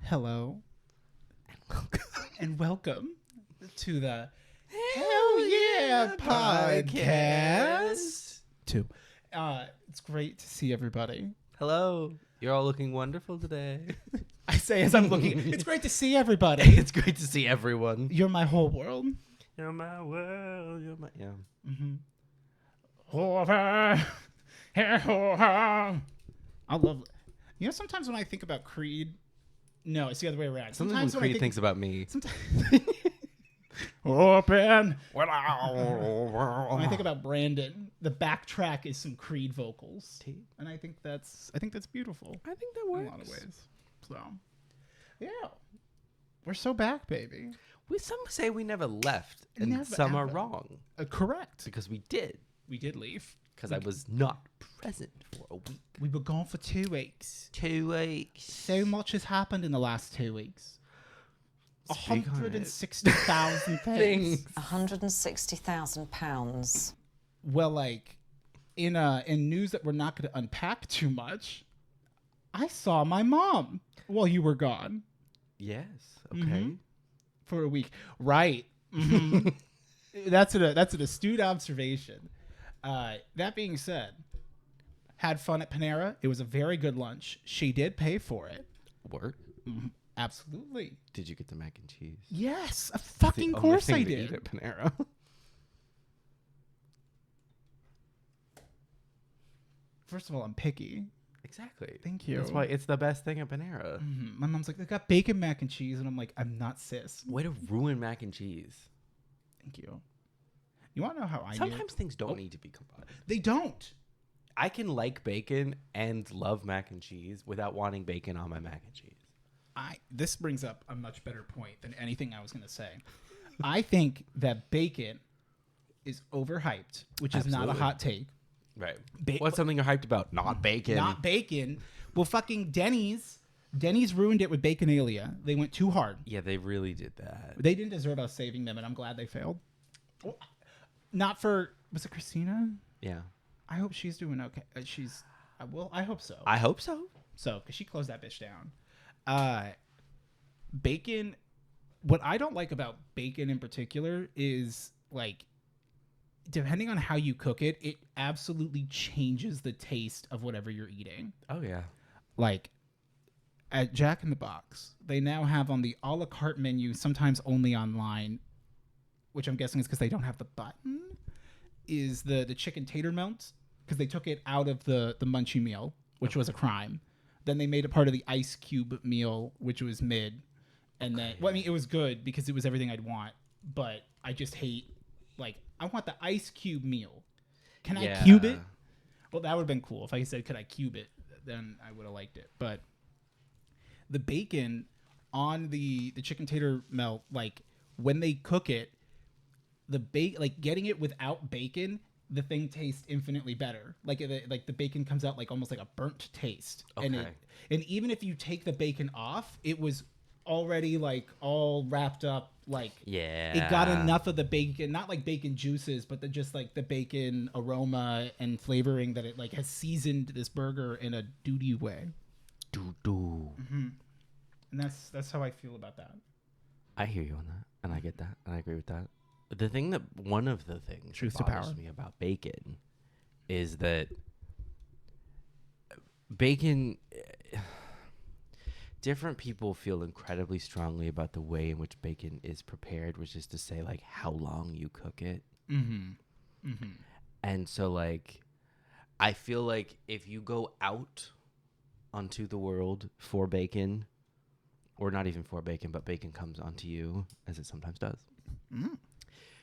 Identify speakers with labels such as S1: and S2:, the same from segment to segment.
S1: Hello. And welcome to the Hell Yeah Podcast. It's great to see everybody.
S2: Hello. You're all looking wonderful today.
S1: I say as I'm looking, it's great to see everybody.
S2: It's great to see everyone.
S1: You're my whole world.
S2: You're my world. You're my... Yeah.
S1: Mm-hmm. I love it. You know, sometimes when I think about Creed, no, it's the other way around.
S2: Sometimes when Creed thinks about me.
S1: Sometimes open. When I think about Brandon, the backtrack is some Creed vocals, and I think that's beautiful.
S2: I think that works
S1: in a lot of ways. So, yeah, we're so back, baby.
S2: Some say we never left, and
S1: Never,
S2: some
S1: ever.
S2: are wrong.
S1: Correct.
S2: Because we did.
S1: We did leave.
S2: Because I was not present for a week.
S1: We were gone for 2 weeks.
S2: 2 weeks.
S1: So much has happened in the last 2 weeks.
S2: Speak on it.
S1: 160,000 things.
S3: £160,000.
S1: Well, like in news that we're not going to unpack too much, I saw my mom while you were gone.
S2: Yes. Okay.
S1: Mm-hmm. For a week, right? Mm-hmm. That's an astute observation. That being said, had fun at Panera. It was a very good lunch. She did pay for it.
S2: Work.
S1: Mm-hmm. Absolutely.
S2: Did you get the mac and cheese?
S1: Yes, of fucking course I did.
S2: Eat at Panera.
S1: First of all, I'm picky.
S2: Exactly.
S1: Thank you.
S2: That's why it's the best thing at Panera.
S1: Mm-hmm. My mom's like, they got bacon mac and cheese, and I'm like, I'm not cis.
S2: Way to ruin mac and cheese.
S1: Thank you. You want to know how I
S2: Sometimes things don't need to be combined.
S1: They don't.
S2: I can like bacon and love mac and cheese without wanting bacon on my mac and cheese.
S1: This brings up a much better point than anything I was going to say. I think that bacon is overhyped, which is not a hot take.
S2: Right. What's something you're hyped about? Not bacon.
S1: Not bacon. Well, fucking Denny's ruined it with Baconalia. They went too hard.
S2: Yeah, they really did that.
S1: They didn't deserve us saving them, and I'm glad they failed. Not for... Was it Christina?
S2: Yeah.
S1: I hope she's doing okay. I hope so.
S2: I hope so.
S1: So, because she closed that bitch down. Bacon... What I don't like about bacon in particular is, like, depending on how you cook it, it absolutely changes the taste of whatever you're eating.
S2: Oh, yeah.
S1: Like, at Jack in the Box, they now have on the a la carte menu, sometimes only online, which I'm guessing is because they don't have the button, is the chicken tater melt, because they took it out of the munchie meal, which was a crime. Then they made it part of the ice cube meal, which was mid. And then, well, I mean, it was good because it was everything I'd want, but I just hate, like, I want the ice cube meal. Can I cube it? Well, that would have been cool. If I said, could I cube it? Then I would have liked it. But the bacon on the chicken tater melt, like, when they cook it, like, getting it without bacon, the thing tastes infinitely better. Like the bacon comes out like almost like a burnt taste.
S2: Okay.
S1: And even if you take the bacon off, it was already like all wrapped up. Like,
S2: yeah,
S1: it got enough of the bacon, not like bacon juices, but just like the bacon aroma and flavoring that it like has seasoned this burger in a duty way.
S2: Doo-doo.
S1: Mm-hmm. And that's how I feel about that.
S2: I hear you on that, and I get that, and I agree with that. One of the things
S1: Truth
S2: that
S1: to
S2: bothers
S1: power
S2: me about bacon is that bacon, different people feel incredibly strongly about the way in which bacon is prepared, which is to say, like, how long you cook it.
S1: Mm-hmm. Mm-hmm.
S2: And so, like, I feel like if you go out onto the world for bacon, or not even for bacon, but bacon comes onto you, as it sometimes does.
S1: Mm.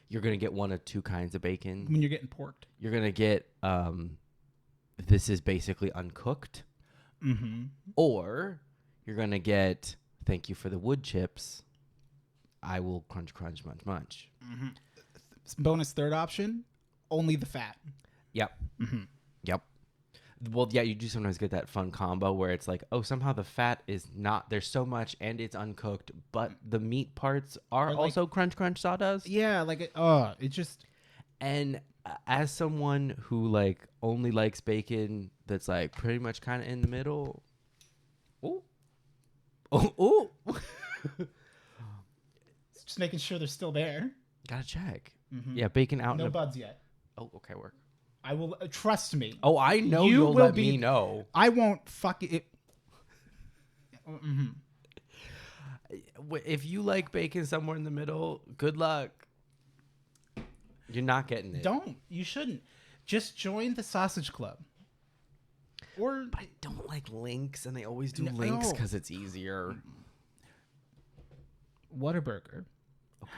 S2: You're going to get one of two kinds of bacon.
S1: When you're getting porked.
S2: You're going to get, this is basically uncooked.
S1: Mm-hmm.
S2: Or you're going to get, thank you for the wood chips. I will crunch, crunch, munch, munch.
S1: Mm-hmm. Bonus third option, only the fat.
S2: Yep.
S1: Mm-hmm.
S2: Yep. Well, yeah, you do sometimes get that fun combo where it's like, oh, somehow the fat is not, there's so much and it's uncooked, but the meat parts are
S1: like,
S2: also crunch, crunch sawdust.
S1: Yeah, like, it just...
S2: And as someone who, like, only likes bacon that's, like, pretty much kind of in the middle, Oh.
S1: Just making sure they're still there.
S2: Gotta check.
S1: Mm-hmm.
S2: Yeah, bacon out.
S1: No buds yet.
S2: Oh, okay, work.
S1: I will trust me.
S2: Oh, I know
S1: You
S2: you'll
S1: will
S2: let
S1: be-
S2: me know.
S1: I won't fuck it. Mm-hmm.
S2: If you like bacon somewhere in the middle, good luck. You're not getting it.
S1: Don't. You shouldn't. Just join the sausage club. Or
S2: But I don't like links, and they always do
S1: No.
S2: links because it's easier.
S1: Whataburger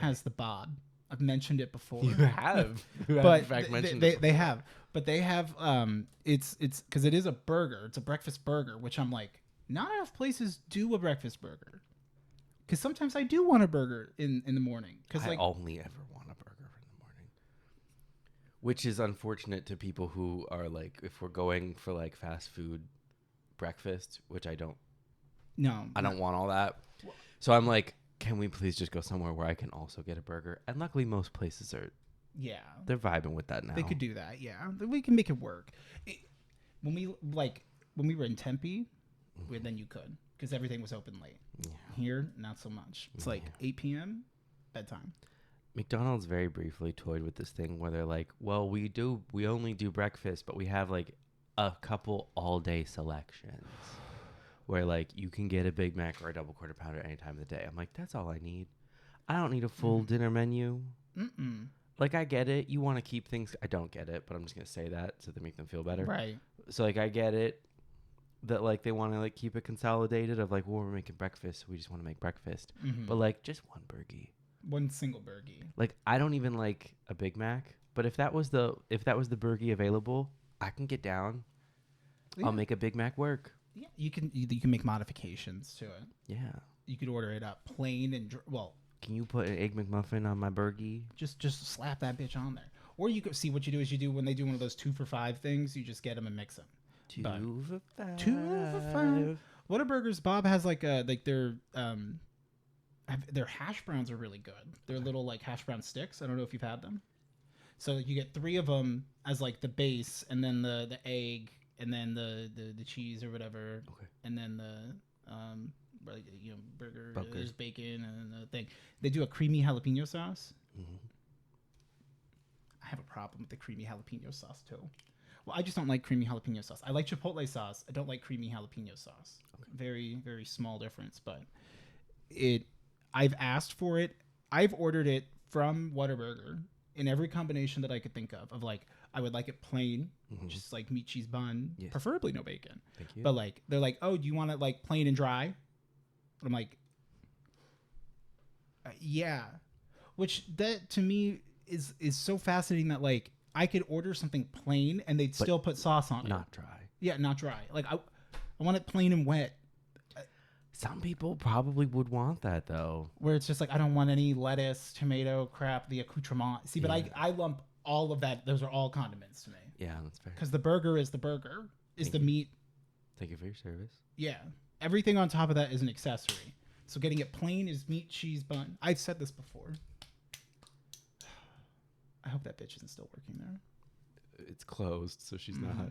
S1: has the bod. I've mentioned it before.
S2: You have.
S1: But
S2: in fact, mentioned
S1: they,
S2: it
S1: they have. But they have it's because it is a burger. It's a breakfast burger, which I'm like, not enough places do a breakfast burger. Because sometimes I do want a burger in the morning. Because
S2: I
S1: like
S2: only ever want a burger in the morning, which is unfortunate to people who are like, if we're going for like fast food breakfast, which I don't want all that. So I'm like, can we please just go somewhere where I can also get a burger? And luckily, most places they're vibing with that now.
S1: They could do that. Yeah, we can make it work. When we were in Tempe, then you could because everything was open late.
S2: Yeah.
S1: Here, not so much. It's like 8 p.m. bedtime.
S2: McDonald's very briefly toyed with this thing where they're like, well, we only do breakfast, but we have like a couple all day selections where like you can get a Big Mac or a double quarter pounder any time of the day. I'm like, that's all I need. I don't need a full dinner menu. Like, I get it. You want to keep things. I don't get it, but I'm just going to say that so they make them feel better.
S1: Right.
S2: So like, I get it that like they want to like keep it consolidated of like, well, we're making breakfast. So we just want to make breakfast. But like just one burgie.
S1: One single burgie.
S2: Like, I don't even like a Big Mac, but if that was the burgie available, I can get down.
S1: Yeah.
S2: I'll make a Big Mac work.
S1: Yeah, you can make modifications to it.
S2: Yeah.
S1: You could order it up plain and
S2: Can you put an Egg McMuffin on my burgie?
S1: just slap that bitch on there. Or you could see what you do is you do when they do one of those 2 for $5 things, you just get them and mix them.
S2: 2 for $5.
S1: 2 for $5. Whataburgers, Bob has like their hash browns are really good. They're little like hash brown sticks. I don't know if you've had them. So you get 3 of them as like the base, and then the egg, and then the cheese or whatever, and then the burger. There's bacon and the thing. They do a creamy jalapeno sauce. I have a problem with the creamy jalapeno sauce too. Well, I just don't like creamy jalapeno sauce. I like chipotle sauce. I don't like creamy jalapeno sauce. Very, very small difference, but I've asked for it. I've ordered it from Whataburger in every combination that I could think of like, I would like it plain, just like meat, cheese, bun, preferably no bacon.
S2: Thank you.
S1: But like, they're like, oh, do you want it like plain and dry? I'm like, yeah. Which that to me is so fascinating that like I could order something plain and they'd still put sauce on it.
S2: Not dry.
S1: Yeah, not dry. Like I want it plain and wet.
S2: Some people probably would want that though.
S1: Where it's just like, I don't want any lettuce, tomato, crap, the accoutrement. See, but I lump all of that. Those are all condiments to me.
S2: Yeah, that's fair.
S1: Because the burger is the burger. Is the meat.
S2: Thank you for your service.
S1: Yeah. Everything on top of that is an accessory. So getting it plain is meat, cheese, bun. I've said this before. I hope that bitch isn't still working there.
S2: It's closed, so she's not.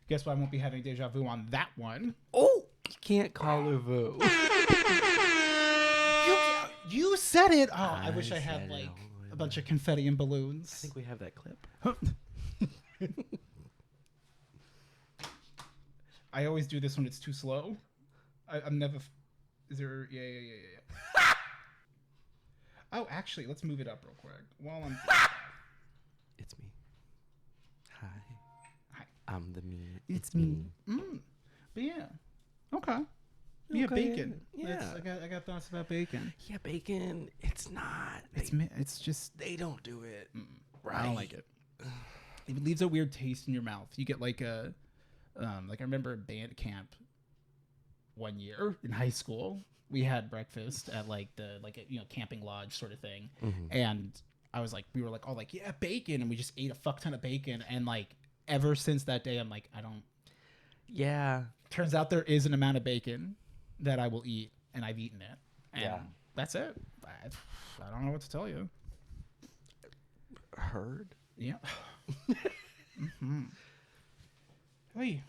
S1: Guess what? I won't be having deja vu on that one.
S2: Oh, you can't call her Vu.
S1: You said it. Oh, I wish I
S2: said
S1: had
S2: it
S1: like
S2: all the way
S1: a bunch of confetti and balloons.
S2: I think we have that clip.
S1: I always do this when it's too slow. I'm never. Is there? Yeah. Oh, actually, let's move it up real quick while I'm.
S2: It's me. Hi.
S1: Hi.
S2: I'm the me.
S1: It's me. But yeah. Okay. Yeah,
S2: Okay,
S1: bacon.
S2: yeah.
S1: I got thoughts about bacon.
S2: Yeah, bacon. It's not.
S1: It's just.
S2: They don't do it.
S1: Right. I don't like it. It leaves a weird taste in your mouth. You get like a, like I remember at band camp one year in high school, we had breakfast at like a camping lodge sort of thing, and I was like, we were like, oh, like yeah, bacon, and we just ate a fuck ton of bacon, and like ever since that day, I'm like, I don't.
S2: Yeah.
S1: Turns out there is an amount of bacon that I will eat, and I've eaten it. And that's it. I don't know what to tell you.
S2: Heard?
S1: Yeah. Hey.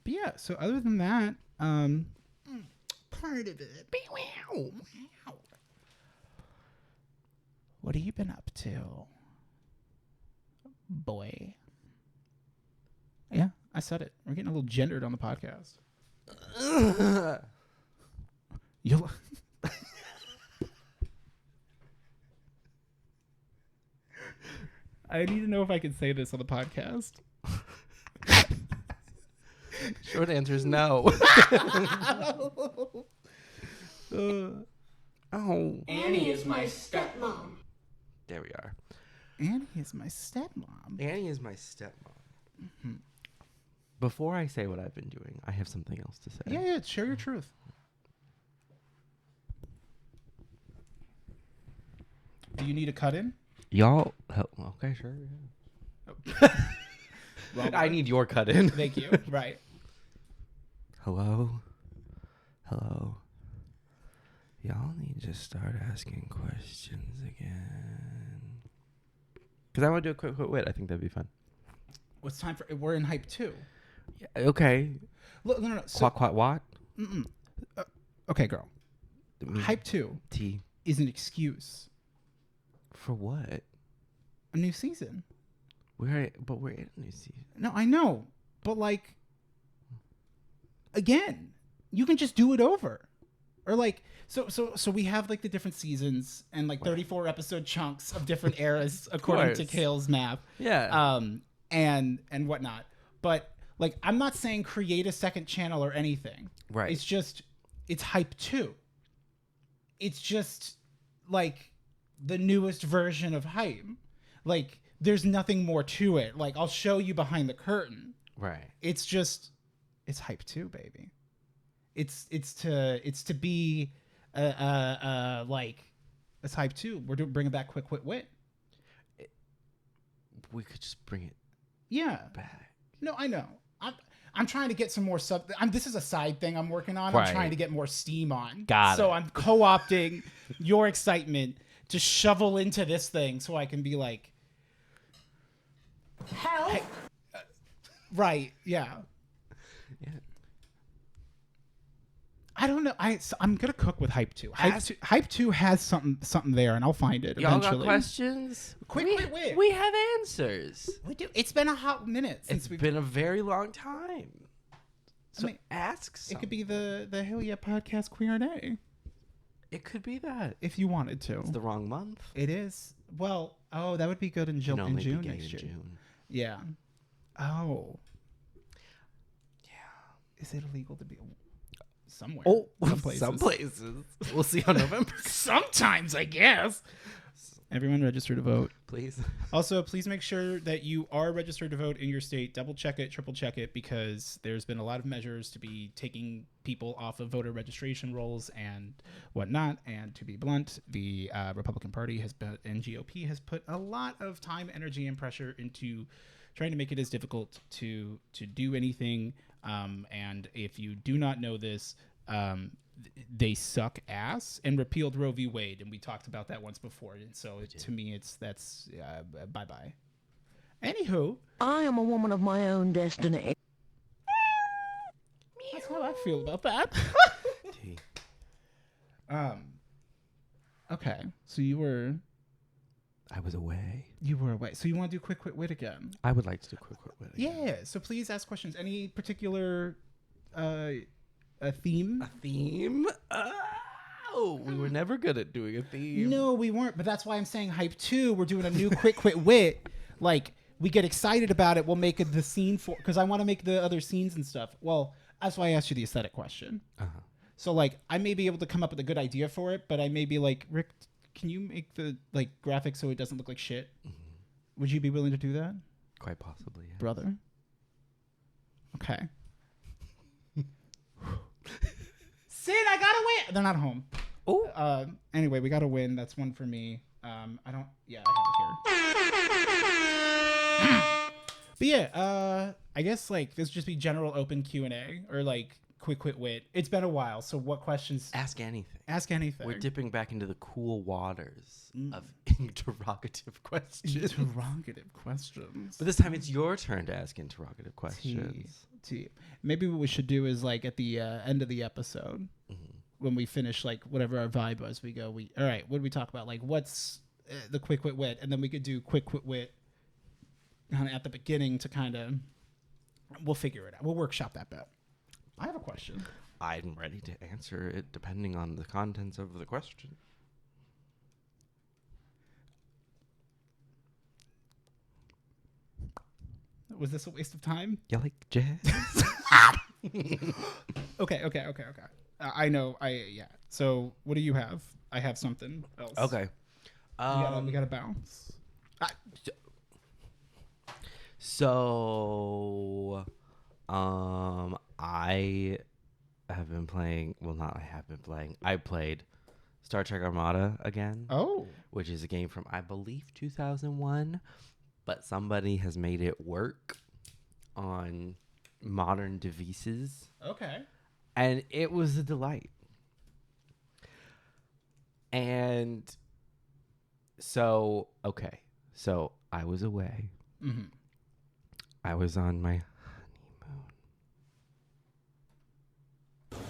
S1: But yeah, so other than that, part of it. Wow. What have you been up to, boy? Yeah, I said it. We're getting a little gendered on the podcast. You'll. I need to know if I can say this on the podcast.
S2: Short answer is no. Oh.
S3: Annie is my stepmom.
S2: There we are.
S1: Annie is my stepmom.
S2: Annie is my stepmom. Mm-hmm. Before I say what I've been doing, I have something else to say.
S1: Yeah, share your truth. Do you need a cut in?
S2: Y'all, okay, sure. Yeah.
S1: Well,
S2: I need your cut in.
S1: Thank you. Right.
S2: Hello. Y'all need to start asking questions again. Because I want to do a quick wit. I think that'd be fun.
S1: What's time for? We're in hype 2.
S2: Yeah, okay.
S1: Look, no.
S2: So, quack, what?
S1: Okay, girl.
S2: Me.
S1: Hype 2
S2: T.
S1: is an excuse.
S2: For what?
S1: A new season.
S2: We're in a new season.
S1: No, I know. But, like, again, you can just do it over. Or, like, so we have, like, the different seasons and, like, 34 episode chunks of different eras according to Kale's math.
S2: Yeah.
S1: And whatnot. But, like, I'm not saying create a second channel or anything.
S2: Right.
S1: It's just, it's hype 2. It's just, like, the newest version of hype. Like, there's nothing more to it. Like, I'll show you behind the curtain.
S2: Right.
S1: It's just, it's hype 2, baby. It's to be like, it's hype 2. We're bringing back quick wit.
S2: We could just bring it back.
S1: No, I know. I'm trying to get some more sub. This is a side thing I'm working on.
S2: Right.
S1: I'm trying to get more steam on.
S2: So
S1: I'm co-opting your excitement to shovel into this thing so I can be like,
S3: Help!
S1: hey, right? Yeah.
S2: Yeah.
S1: I don't know. I'm gonna cook with hype 2. Hype 2 has something there, and I'll find it
S2: Y'all
S1: eventually.
S2: got questions?
S1: Quick.
S2: We have answers.
S1: We do. It's been a hot minute since
S2: It's
S1: we've
S2: been a very long time. So
S1: I mean,
S2: ask something.
S1: It could be the Hewll podcast Q&A
S2: It could be that.
S1: if you wanted to.
S2: It's the wrong month.
S1: It is. Well, that would be good in June next year.
S2: June.
S1: Yeah. Oh. Yeah. Is it illegal to be somewhere?
S2: Oh,
S1: some places.
S2: We'll see on November.
S1: Sometimes, I guess. Everyone register to vote.
S2: Please.
S1: Also, please make sure that you are registered to vote in your state. Double check it, triple check it, because there's been a lot of measures to be taking people off of voter registration rolls and whatnot. And to be blunt, the Republican Party and GOP has put a lot of time, energy, and pressure into trying to make it as difficult to do anything. And if you do not know this, they suck ass and repealed Roe v. Wade, and we talked about that once before. And so to me, that's bye-bye. Anywho,
S3: I am a woman of my own destiny.
S1: that's how I feel about that.
S2: T.
S1: Okay, so
S2: I was away.
S1: you were away. So you want to do quick wit again?
S2: I would like to do quick wit.
S1: Yeah. So please ask questions. Any particular a theme?
S2: A theme? Oh, we were never good at doing a theme.
S1: No, we weren't. But that's why I'm saying hype 2. We're doing a new quick wit. Like, we get excited about it. We'll make it the scene for, because I want to make the other scenes and stuff. Well, that's why I asked you the aesthetic question.
S2: Uh-huh.
S1: So, like, I may be able to come up with a good idea for it, but I may be like, Rick, can you make the, like, graphics so it doesn't look like shit? Mm-hmm. Would you be willing to do that?
S2: Quite possibly, yeah.
S1: Brother? Okay. Sid, I gotta win. They're not home.
S2: Oh.
S1: Anyway, we gotta win. That's one for me. I have it here. But yeah, I guess like this would just be general open Q&A or like quick wit. It's been a while, so what questions?
S2: Ask anything.
S1: Ask anything.
S2: We're dipping back into the cool waters of interrogative questions.
S1: Interrogative questions.
S2: But this time it's your turn to ask interrogative questions.
S1: Maybe what we should do is like at the end of the episode, when we finish like whatever our vibe was, we go, all right, what do we talk about? Like, what's the quick wit wit? And then we could do quick wit wit kind of at the beginning to kind of, we'll figure it out. We'll workshop that bit. I have a question.
S2: I'm ready to answer it depending on the contents of the question.
S1: Was this a waste of time?
S2: You like jazz?
S1: Okay. I know. Yeah. So what do you have? I have something else.
S2: Okay.
S1: We gotta bounce.
S2: So, I have been playing. Well, not I have been playing. I played Star Trek Armada again.
S1: Oh.
S2: Which is a game from, I believe, 2001. But somebody has made it work on modern devices.
S1: Okay.
S2: And it was a delight. And so, okay. So I was away.
S1: Mm-hmm.
S2: I was on my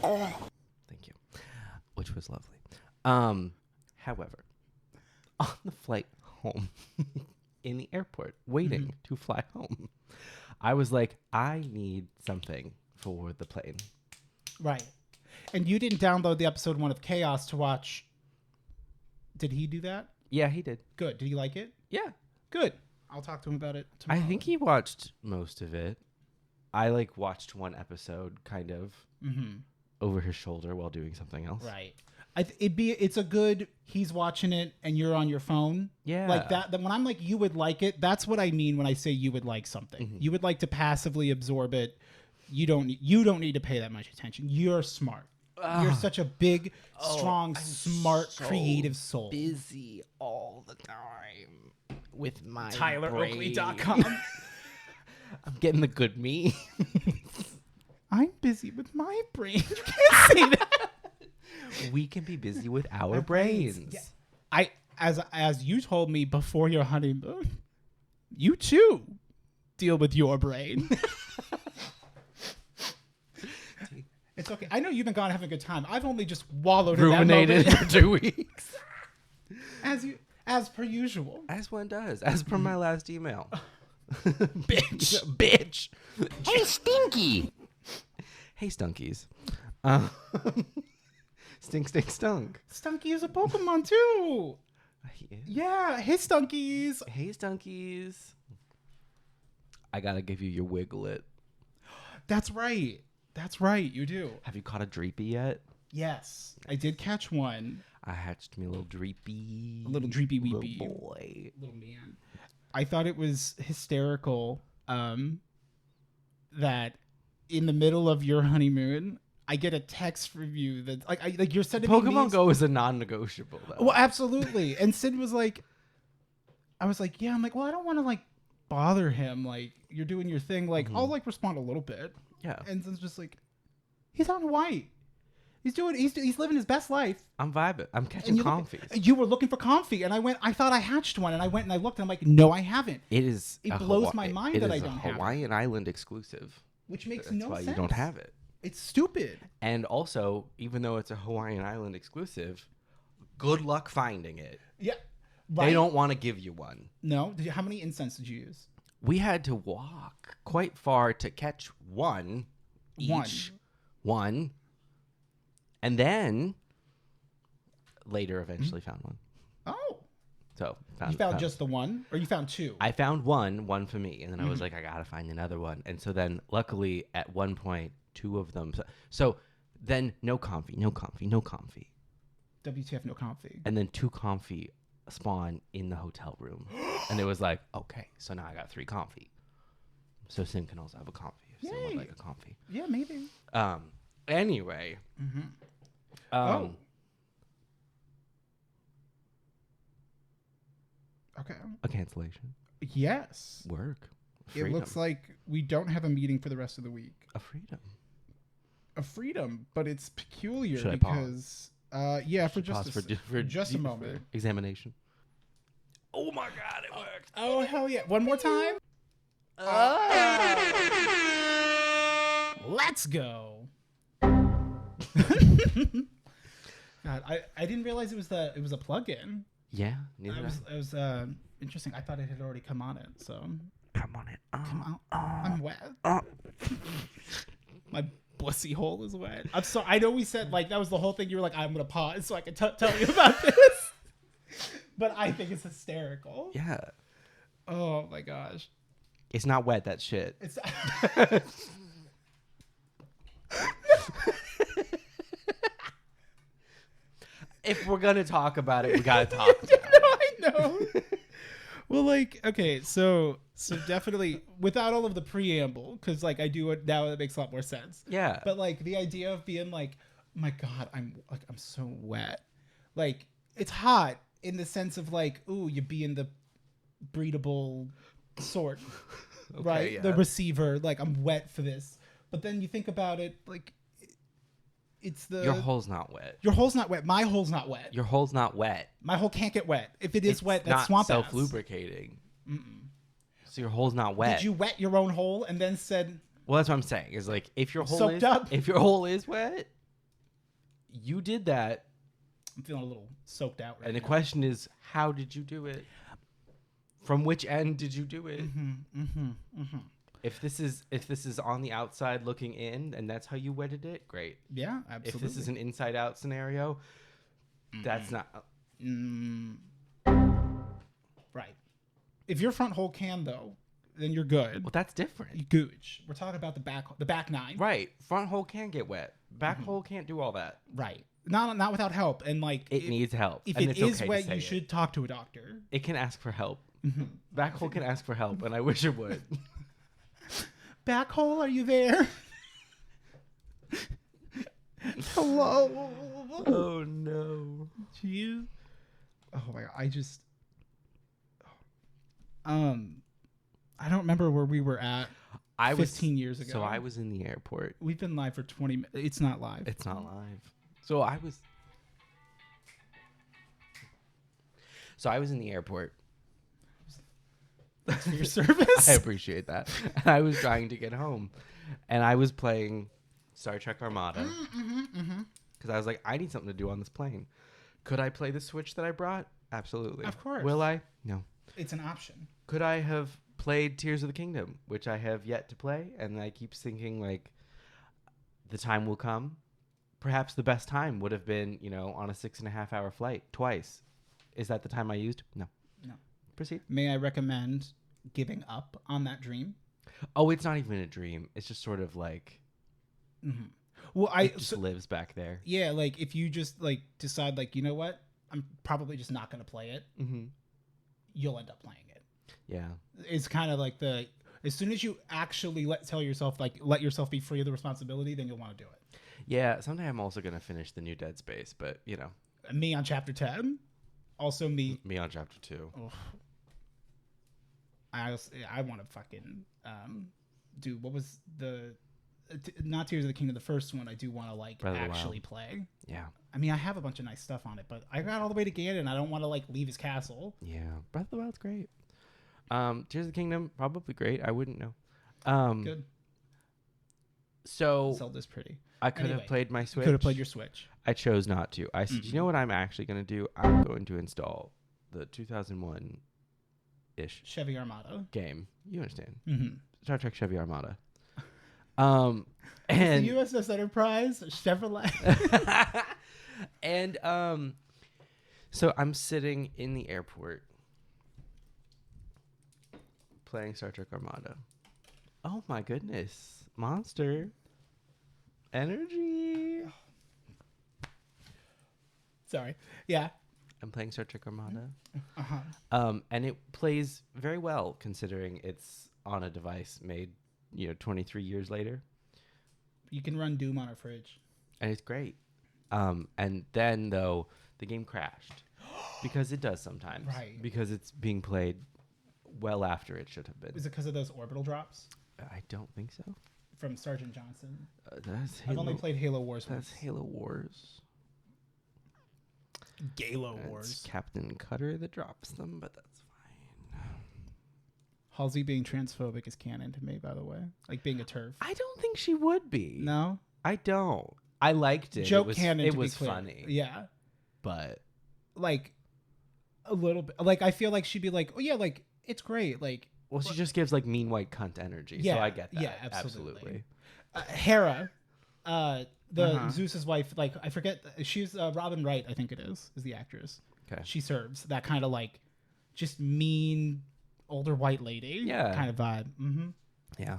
S2: honeymoon. Thank you. Which was lovely. However, on the flight home in the airport, waiting to fly home, I was like, I need something for the plane.
S1: Right. And you didn't download the episode 1 of Chaos to watch. Did he do that?
S2: Yeah, he did.
S1: Good. Did he like it?
S2: Yeah.
S1: Good. I'll talk to him about it tomorrow.
S2: I think he watched most of it. I watched one episode kind of over his shoulder while doing something else.
S1: Right. It's a good, he's watching it and you're on your phone.
S2: Yeah.
S1: Like that. When I'm like, you would like it, that's what I mean when I say you would like something.
S2: Mm-hmm.
S1: You would like to passively absorb it. You don't need to pay that much attention. You're smart. You're such a big, strong, smart, creative soul.
S2: Busy all the time with my
S1: TylerOakley.com.
S2: I'm getting the good me.
S1: I'm busy with my brain. You can't say that.
S2: We can be busy with our brains.
S1: Yeah. As you told me before your honeymoon, you too deal with your brain. It's okay. I know you've been gone having a good time. I've only just wallowed
S2: Ruminated
S1: in that
S2: for 2 weeks.
S1: As per usual.
S2: As one does. As per my last email. Bitch.
S3: Hey, Stinky!
S2: Hey, Stunkies. Stink.
S1: Stunky is a Pokemon too.
S2: Yeah.
S1: Yeah. Hey, Stunkies.
S2: Hey, Stunkies. I gotta give you your Wiglet.
S1: That's right. You do.
S2: Have you caught a Dreepy yet?
S1: Yes. I did catch one.
S2: I hatched me a little Dreepy.
S1: A little Dreepy Weepy.
S2: Little boy.
S1: Little man. I thought it was hysterical that in the middle of your honeymoon, I get a text from you that like you're sending me
S2: Pokemon
S1: memes.
S2: Go is a non-negotiable though.
S1: Well, absolutely. And Sid was like, I was like, yeah. I'm like, well, I don't want to like bother him. Like, you're doing your thing. Like, I'll like respond a little bit.
S2: Yeah.
S1: And Sid's just like, he's out in Hawaii. He's living his best life.
S2: I'm vibing. I'm catching confies.
S1: You were looking for comfy, and I thought I hatched one, and I went and I looked, and I'm like, no, I haven't.
S2: It
S1: blows my mind that I don't have it.
S2: Hawaiian Island exclusive.
S1: Which makes
S2: That's
S1: no
S2: why
S1: sense.
S2: you don't have it.
S1: It's stupid.
S2: And also, even though it's a Hawaiian Island exclusive, good luck finding it.
S1: Yeah. Right?
S2: They don't want to give you one.
S1: No. How many incense did you use?
S2: We had to walk quite far to catch one each. One. And then later eventually found one.
S1: Oh.
S2: So
S1: you found just the one? Or you found two?
S2: I found one for me. And then I was like, I got to find another one. And so then luckily at one point, 2 of them. So then no comfy.
S1: WTF, no comfy.
S2: And then 2 comfy spawn in the hotel room. And it was like, okay, so now I got 3 comfy. So Sin can also have a comfy if Sin would like a comfy.
S1: Yeah, maybe.
S2: Anyway.
S1: Okay.
S2: A cancellation.
S1: Yes.
S2: Work. Freedom.
S1: It looks like we don't have a meeting for the rest of the week.
S2: A freedom.
S1: A freedom, but it's peculiar
S2: Should I
S1: because yeah, for
S2: Pause
S1: just a moment.
S2: Examination. Oh my god, it worked.
S1: Oh hell yeah. One more time. Let's go. God, I didn't realize it was a plug-in.
S2: Yeah, neither did I.
S1: It was interesting. I thought it had already come on it. So
S2: Come on it.
S1: come on. I'm wet. My bussy hole is wet. I'm sorry. I know we said like that was the whole thing. You were like, I'm gonna pause so I can tell you about this. But I think it's hysterical.
S2: Yeah.
S1: Oh my gosh.
S2: It's not wet. That shit.
S1: It's.
S2: If we're gonna talk about it, we gotta talk about it.
S1: I know. Well, like, okay, so definitely without all of the preamble, because like I do it now, it makes a lot more sense.
S2: Yeah.
S1: But like the idea of being like, my God, I'm so wet. Like it's hot in the sense of like, ooh, you be in the breedable sort,
S2: Okay,
S1: right?
S2: yeah.
S1: The receiver, like I'm wet for this. But then you think about it, like it's the
S2: Your hole's not wet.
S1: Your hole's not wet. My hole's not wet.
S2: Your hole's not wet.
S1: My hole can't get wet. If it is
S2: It's
S1: wet, that's
S2: not
S1: swamp ass.
S2: self-lubricating. So your hole's not wet.
S1: Did you wet your own hole and then said,
S2: Well, that's what I'm saying. Is like if your hole
S1: Soaked
S2: is
S1: up.
S2: if your hole is wet, you did that.
S1: I'm feeling a little soaked out right
S2: And the
S1: now.
S2: question is, how did you do it? From which end did you do it? If this is on the outside looking in, and that's how you wetted it, great.
S1: Yeah, absolutely.
S2: If this is an inside out scenario, that's not.
S1: Right. If your front hole can though, then you're good.
S2: Well, that's different.
S1: You gooch. We're talking about the back nine.
S2: Right. Front hole can get wet. Back hole can't do all that.
S1: Right. Not without help. And like
S2: It needs help.
S1: If
S2: and
S1: it
S2: it's
S1: is
S2: okay to
S1: wet,
S2: say
S1: you
S2: it.
S1: should talk to a doctor.
S2: It can ask for help. Back hole can ask for help, and I wish it would.
S1: Back hole, are you there? Hello.
S2: Oh no.
S1: You. Oh my God. I don't remember where we were at.
S2: I was
S1: 15 years ago.
S2: So I was in the airport.
S1: We've been live for 20 minutes. It's not live.
S2: It's not live. So I was in the airport.
S1: Thanks for your service.
S2: I appreciate that. And I was trying to get home, and I was playing Star Trek Armada because I was like, I need something to do on this plane. Could I play the Switch that I brought? Absolutely.
S1: Of course.
S2: Will I? No.
S1: It's an option.
S2: Could I have played Tears of the Kingdom, which I have yet to play, and I keep thinking like the time will come. Perhaps the best time would have been, on a 6.5 hour flight twice. Is that the time I used? No.
S1: No.
S2: Proceed.
S1: May I recommend giving up on that dream?
S2: Oh, it's not even a dream. It's just sort of like
S1: Well,
S2: it just lives back there.
S1: Yeah, like if you just like decide like, you know what? I'm probably just not going to play it. You'll end up playing it.
S2: Yeah.
S1: It's kind of like as soon as you actually let yourself be free of the responsibility, then you'll want to do it.
S2: Yeah, someday I'm also going to finish the new Dead Space, but,
S1: Me on chapter 10. Also me.
S2: Me on chapter 2.
S1: Oh, I want to fucking do what was not Tears of the Kingdom, the first one. I do want to like
S2: Breath of the
S1: actually
S2: Wild.
S1: play.
S2: Yeah.
S1: I mean, I have a bunch of nice stuff on it, but I got all the way to Ganon, and I don't want to like leave his castle.
S2: Yeah. Breath of the Wild's great. Tears of the Kingdom, probably great. I wouldn't know.
S1: Good.
S2: So
S1: Zelda's pretty.
S2: I could
S1: Anyway,
S2: have played my Switch.
S1: Could have played your Switch.
S2: I chose not to. I said, you know what I'm actually going to do? I'm going to install the 2001-ish
S1: Chevy Armada.
S2: game. You understand.
S1: Mm-hmm.
S2: Star Trek Chevy Armada.
S1: And
S2: And
S1: the USS Enterprise, Chevrolet.
S2: and so I'm sitting in the airport playing Star Trek Armada. Oh my goodness. Monster Energy.
S1: Sorry. Yeah.
S2: I'm playing Star Trek Armada.
S1: Uh-huh.
S2: And it plays very well considering it's on a device made, 23 years later.
S1: You can run Doom on a fridge.
S2: And it's great. And then, though, the game crashed. Because it does sometimes.
S1: Right.
S2: Because it's being played well after it should have been.
S1: Is it because of those orbital drops
S2: I don't think so.
S1: from Sergeant Johnson?
S2: That's
S1: I've only played Halo Wars
S2: That's
S1: once.
S2: Halo Wars.
S1: Halo
S2: It's
S1: Wars.
S2: Captain Cutter that drops them, but that's fine.
S1: Halsey being transphobic is canon to me, by the way. Like being a TERF.
S2: I don't think she would be.
S1: No?
S2: I don't. I liked it.
S1: Joke
S2: it was,
S1: canon,
S2: It
S1: to
S2: was
S1: be clear.
S2: funny.
S1: Yeah.
S2: but
S1: like a little bit. Like I feel like she'd be like, oh yeah, like it's great. Like
S2: well, she just gives like mean white cunt energy.
S1: yeah,
S2: So I get that.
S1: yeah,
S2: Absolutely.
S1: Hera, the
S2: Uh-huh.
S1: Zeus's wife. Like I forget, she's Robin Wright. I think it is the actress.
S2: Okay.
S1: She serves that kind of like just mean older white lady.
S2: Yeah.
S1: Kind of vibe. Mm-hmm.
S2: Yeah.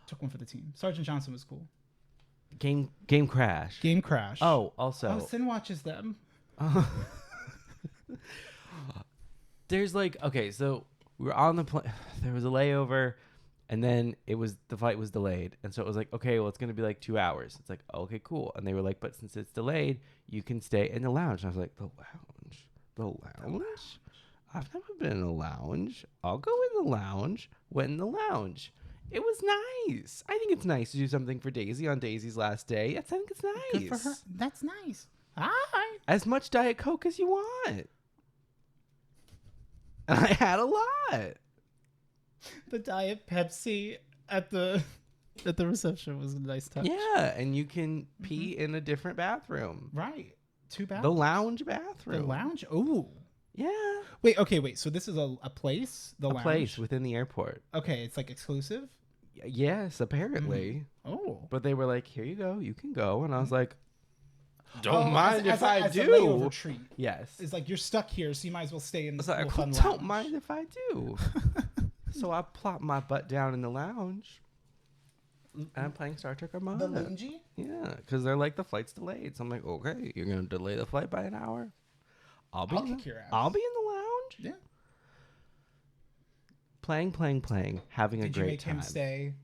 S1: Took one for the team. Sergeant Johnson was cool.
S2: Game crash.
S1: Game Crash.
S2: Oh, also.
S1: Oh, Sin watches them.
S2: There's like, okay, so we were on the plane. There was a layover, and then the flight was delayed, and so it was like, okay, well, it's gonna be like 2 hours. It's like, okay, cool. And they were like, but since it's delayed, you can stay in the lounge. And I was like, the lounge. I've never been in a lounge. I'll go in the lounge. Went in the lounge. It was nice. I think it's nice to do something for Daisy on Daisy's last day. I think it's nice.
S1: Good for her. That's nice. Hi.
S2: As much Diet Coke as you want. And I had a lot.
S1: The Diet Pepsi at the reception was a nice touch.
S2: Yeah, and you can pee in a different bathroom.
S1: Right. 2 bathrooms.
S2: The lounge bathroom.
S1: The lounge? Ooh.
S2: Yeah.
S1: Wait. So this is a place? The lounge?
S2: Place within the airport.
S1: Okay, it's like exclusive?
S2: Yes, apparently.
S1: Oh.
S2: But they were like, here you go. You can go. And I was like,
S1: Oh,
S2: don't mind if I
S1: as
S2: do.
S1: a layover treat.
S2: Yes.
S1: It's like you're stuck here, so you might as well stay in
S2: I
S1: this
S2: was like,
S1: little fun
S2: don't
S1: lounge.
S2: mind if I do. So I plopped my butt down in the lounge. And I'm playing Star Trek Armada.
S1: The loungy?
S2: Yeah, because they're like, the flight's delayed. So I'm like, okay, you're going to delay the flight by an hour? I'll
S1: kick your ass.
S2: I'll be in the lounge.
S1: Yeah.
S2: Playing, having a
S1: Did you
S2: great
S1: make
S2: time.
S1: him stay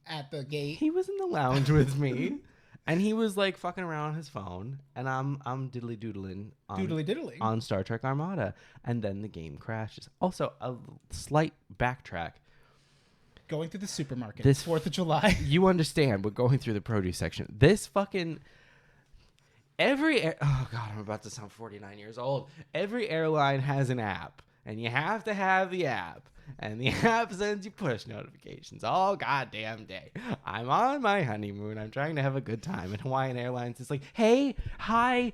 S1: at the gate?
S2: He was in the lounge with me. And he was like fucking around on his phone, and I'm diddly doodling on Star Trek Armada, and then the game crashes. Also, a slight backtrack.
S1: Going through the supermarket.
S2: This
S1: 4th of July.
S2: You understand? We're going through the produce section. This fucking oh god, I'm about to sound 49 years old. Every airline has an app, and you have to have the app. And the app sends you push notifications all goddamn day. I'm on my honeymoon. I'm trying to have a good time. And Hawaiian Airlines is like, hey, hi.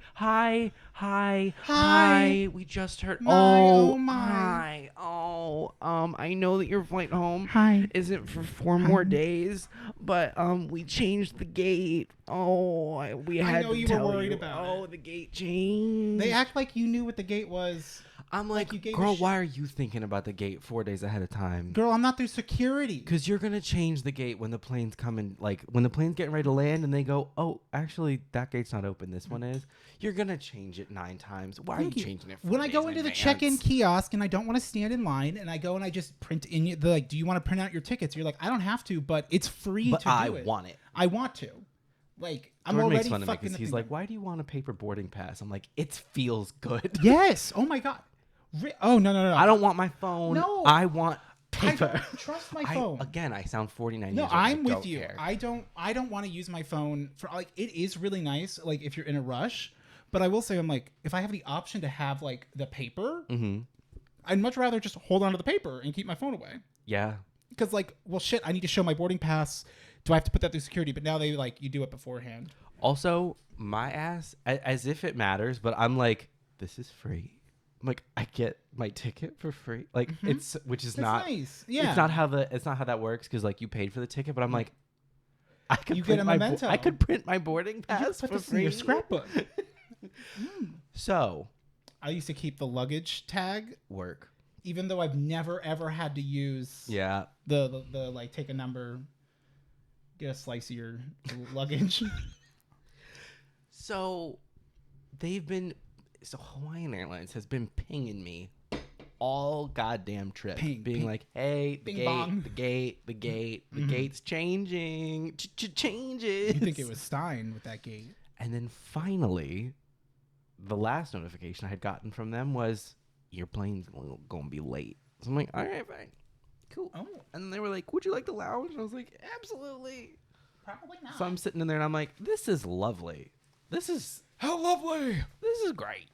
S2: We just heard.
S1: Oh my.
S2: Hi. I know that your flight home
S1: Hi.
S2: isn't for 4 more days, but we changed the gate. We had
S1: know
S2: to
S1: you were
S2: tell
S1: worried
S2: you.
S1: about it.
S2: The gate changed.
S1: They act like you knew what the gate was.
S2: I'm like,
S1: you gave a
S2: girl,
S1: shit.
S2: why are you thinking about the gate 4 days ahead of time?
S1: Girl, I'm not through security.
S2: Because you're going to change the gate when the plane's coming. Like, when the plane's getting ready to land and they go, oh, actually, that gate's not open. This one is. You're going to change it 9 times. Why are you changing it 4
S1: When I
S2: days
S1: go
S2: in
S1: into the
S2: advance?
S1: check-in kiosk and I don't want to stand in line and I go and I just print in, they're like, do you want to print out your tickets? You're like, I don't have to, but it's free
S2: But
S1: to
S2: I
S1: do it.
S2: want it.
S1: I want to. Like, I'm
S2: Jordan
S1: already
S2: makes fun of me
S1: fucking
S2: because he's like, why do you want a paper boarding pass? I'm like, it feels good.
S1: Yes. Oh, my God. Oh, no.
S2: I don't want my phone.
S1: No.
S2: I want
S1: I
S2: paper.
S1: don't trust my phone.
S2: Again, I sound 49
S1: No,
S2: years old.
S1: I'm with
S2: don't
S1: you.
S2: care.
S1: I don't want to use my phone for like it is really nice like if you're in a rush, but I will say I'm like if I have the option to have like the paper, I'd much rather just hold on to the paper and keep my phone away.
S2: Yeah.
S1: Because like, well shit, I need to show my boarding pass. Do I have to put that through security? But now they like you do it beforehand.
S2: Also, my ass, as if it matters, but I'm like, this is free. I'm like, I get my ticket for free. Like it's not
S1: nice. Yeah.
S2: It's not how that works because like you paid for the ticket, but I'm like, I could
S1: You get a memento.
S2: I could print my boarding
S1: You
S2: pass
S1: put
S2: for
S1: this in
S2: free.
S1: your scrapbook.
S2: So,
S1: I used to keep the luggage tag,
S2: work.
S1: even though I've never ever had to use
S2: Yeah.
S1: the like take a number, get a slice of your luggage.
S2: So, Hawaiian Airlines has been pinging me all goddamn trip, being
S1: Ping.
S2: like, "Hey, the
S1: Bing
S2: gate,
S1: bong.
S2: the gate's changing, changes."
S1: You think it was Stein with that gate?
S2: And then finally, the last notification I had gotten from them was, "Your plane's going to be late." So I'm like, "All right, fine, cool."
S1: Oh,
S2: And then they were like, "Would you like the lounge?" And I was like, "Absolutely."
S1: probably not.
S2: So I'm sitting in there and I'm like, "This is lovely. This is how lovely. This is great."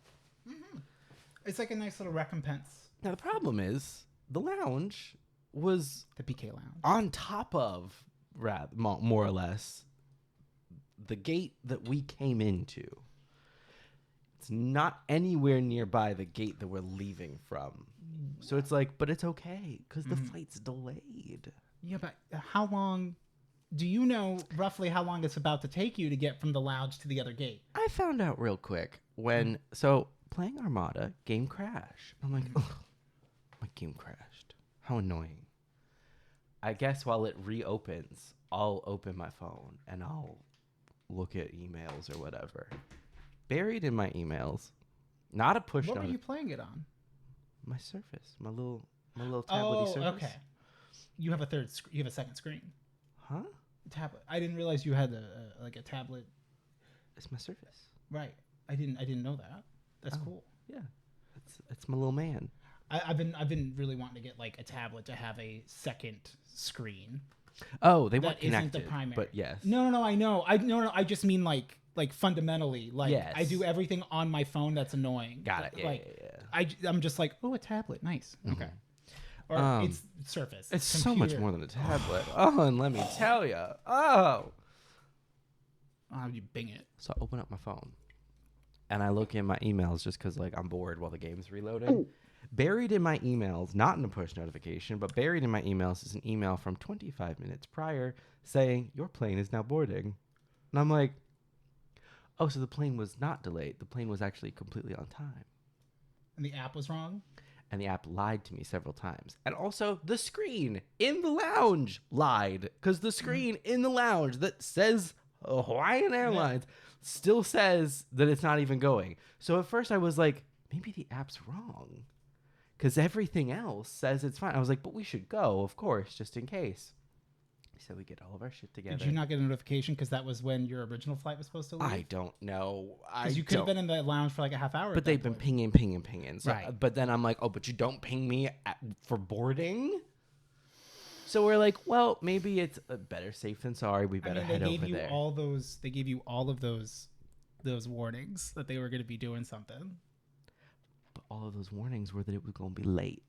S1: It's like a nice little recompense.
S2: Now the problem is the lounge was
S1: The PK Lounge.
S2: on top of, more or less, the gate that we came into. It's not anywhere nearby the gate that we're leaving from. So it's like, but it's okay because the flight's delayed.
S1: Yeah, but how long? Do you know roughly how long it's about to take you to get from the lounge to the other gate?
S2: I found out real quick when playing Armada, game crash. I'm like, oh, my game crashed. How annoying. I guess while it reopens, I'll open my phone and I'll look at emails or whatever. Buried in my emails, not a push
S1: What
S2: notif-
S1: were you playing it on?
S2: My Surface, my little tablet Surface.
S1: Okay. You have a second screen.
S2: Huh?
S1: Tablet. I didn't realize you had a tablet.
S2: It's my Surface.
S1: Right. I didn't know that. That's cool.
S2: Yeah, it's my little man.
S1: I've been really wanting to get like a tablet to have a second screen.
S2: Oh, they weren't
S1: That isn't
S2: connected.
S1: the primary.
S2: But yes.
S1: No, I know. I just mean like fundamentally, like
S2: Yes.
S1: I do everything on my phone that's annoying.
S2: Got it. Yeah,
S1: Like
S2: yeah.
S1: I'm just like, oh, a tablet, nice. Okay. Or it's Surface.
S2: It's so much more than a tablet. Oh, and let me tell you. Oh.
S1: How do you Bing it?
S2: So I open up my phone, and I look in my emails just because like I'm bored while the game's reloading. Buried in my emails, not in a push notification, but buried in my emails is an email from 25 minutes prior saying your plane is now boarding. And I'm like, oh, so the plane was not delayed. The plane was actually completely on time.
S1: And the app was wrong.
S2: And the app lied to me several times. And also the screen in the lounge lied because the screen in the lounge that says Hawaiian Airlines still says that it's not even going. So at first I was like, maybe the app's wrong because everything else says it's fine. I was like, but we should go, of course, just in case. He said we get all of our shit together.
S1: Did you not get a notification because that was when your original flight was supposed to leave?
S2: I don't know.
S1: Because you could have been in the lounge for like a half hour.
S2: But they've been pinging. So,
S1: Right.
S2: But then I'm like, oh, but you don't ping me for boarding? So we're like, well, maybe it's better safe than sorry. We better head over there.
S1: They gave you all of those warnings that they were going to be doing something.
S2: But all of those warnings were that it was going to be late.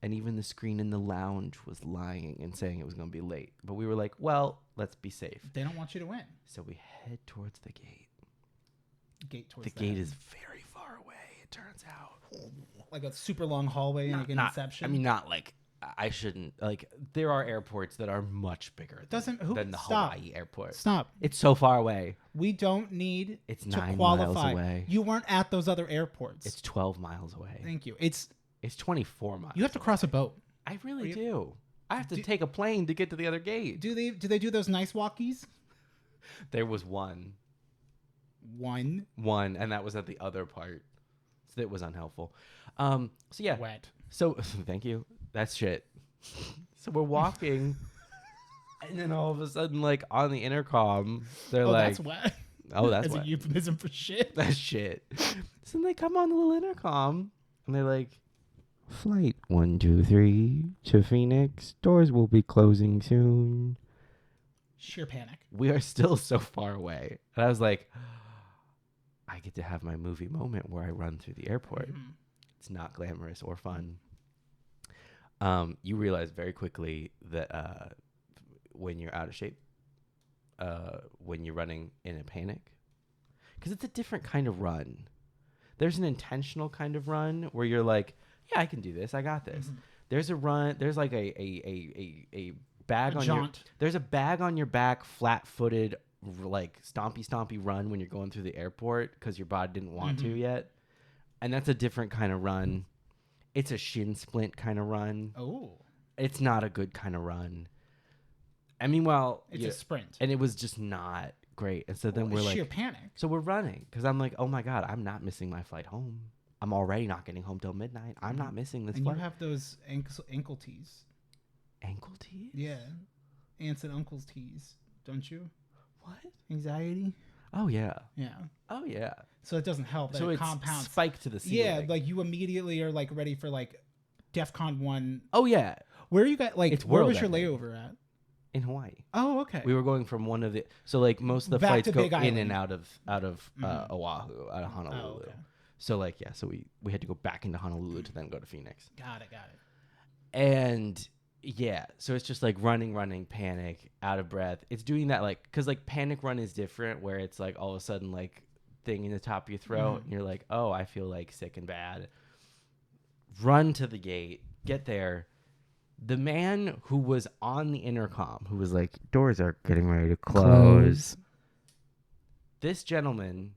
S2: And even the screen in the lounge was lying and saying it was going to be late. But we were like, well, let's be safe.
S1: They don't want you to win.
S2: So we head towards the gate.
S1: The
S2: gate is very far away, it turns out.
S1: like a super long hallway like an Inception.
S2: I mean, not like I shouldn't like. There are airports that are much bigger than the Hawaii airport.
S1: Stop.
S2: It's so far away.
S1: We don't need
S2: It's
S1: to
S2: 9
S1: qualify.
S2: miles away.
S1: You weren't at those other airports.
S2: It's 12 miles away.
S1: Thank you.
S2: It's 24 miles.
S1: You have to cross a boat.
S2: I really do. I have to take a plane to get to the other gate.
S1: Do they do those nice walkies?
S2: There was one,
S1: One
S2: and that was at the other part. So it was unhelpful. So yeah.
S1: wet.
S2: So thank you. That's shit. So we're walking, and then all of a sudden, like on the intercom, they're like,
S1: that's wet.
S2: "Oh, that's
S1: As
S2: wet.
S1: a euphemism for shit.
S2: That's shit." So they come on the little intercom, and they're like, "Flight 123 to Phoenix. Doors will be closing soon."
S1: Sheer panic.
S2: We are still so far away, and I was like, "I get to have my movie moment where I run through the airport."
S1: Mhm.
S2: It's not glamorous or fun. You realize very quickly that when you're out of shape, when you're running in a panic, because it's a different kind of run. There's an intentional kind of run where you're like, yeah, I can do this. I got this.
S1: Mhm.
S2: There's a run. There's like a bag on
S1: jaunt.
S2: There's a bag on your back, flat-footed, like stompy run when you're going through the airport because your body didn't want to yet. And that's a different kind of run. It's a shin splint kind of run.
S1: Oh.
S2: It's not a good kind of run. And meanwhile,
S1: It's a sprint.
S2: and it was just not great. And so then we're
S1: sheer
S2: like,
S1: panic.
S2: so we're running because I'm like, oh my God, I'm not missing my flight home. I'm already not getting home till midnight. I'm not missing this
S1: And
S2: flight.
S1: you have those ankle tees.
S2: Ankle tees?
S1: Yeah. Aunts and uncles tees, don't you?
S2: What?
S1: Anxiety?
S2: Oh yeah.
S1: Yeah.
S2: Oh yeah.
S1: So it doesn't help that
S2: So
S1: it
S2: it's
S1: compounds.
S2: spiked to the ceiling.
S1: Yeah, like you immediately are like ready for like DEFCON 1.
S2: Oh yeah.
S1: Where you got like
S2: It's
S1: where
S2: world
S1: was your
S2: ending.
S1: layover at?
S2: In Hawaii.
S1: Oh, okay.
S2: We were going from one of the like most of the
S1: Back
S2: flights
S1: to
S2: go
S1: Big
S2: in
S1: Island.
S2: and out of Oahu, out of Honolulu.
S1: Oh, okay.
S2: So like yeah, so we had to go back into Honolulu to then go to Phoenix.
S1: Got it.
S2: And yeah, so it's just like running, panic, out of breath. It's doing that like because like panic run is different where it's like all of a sudden like thing in the top of your throat, and you're like, oh, I feel like sick and bad. Run to the gate, get there. The man who was on the intercom, who was like, doors are getting ready to close. This gentleman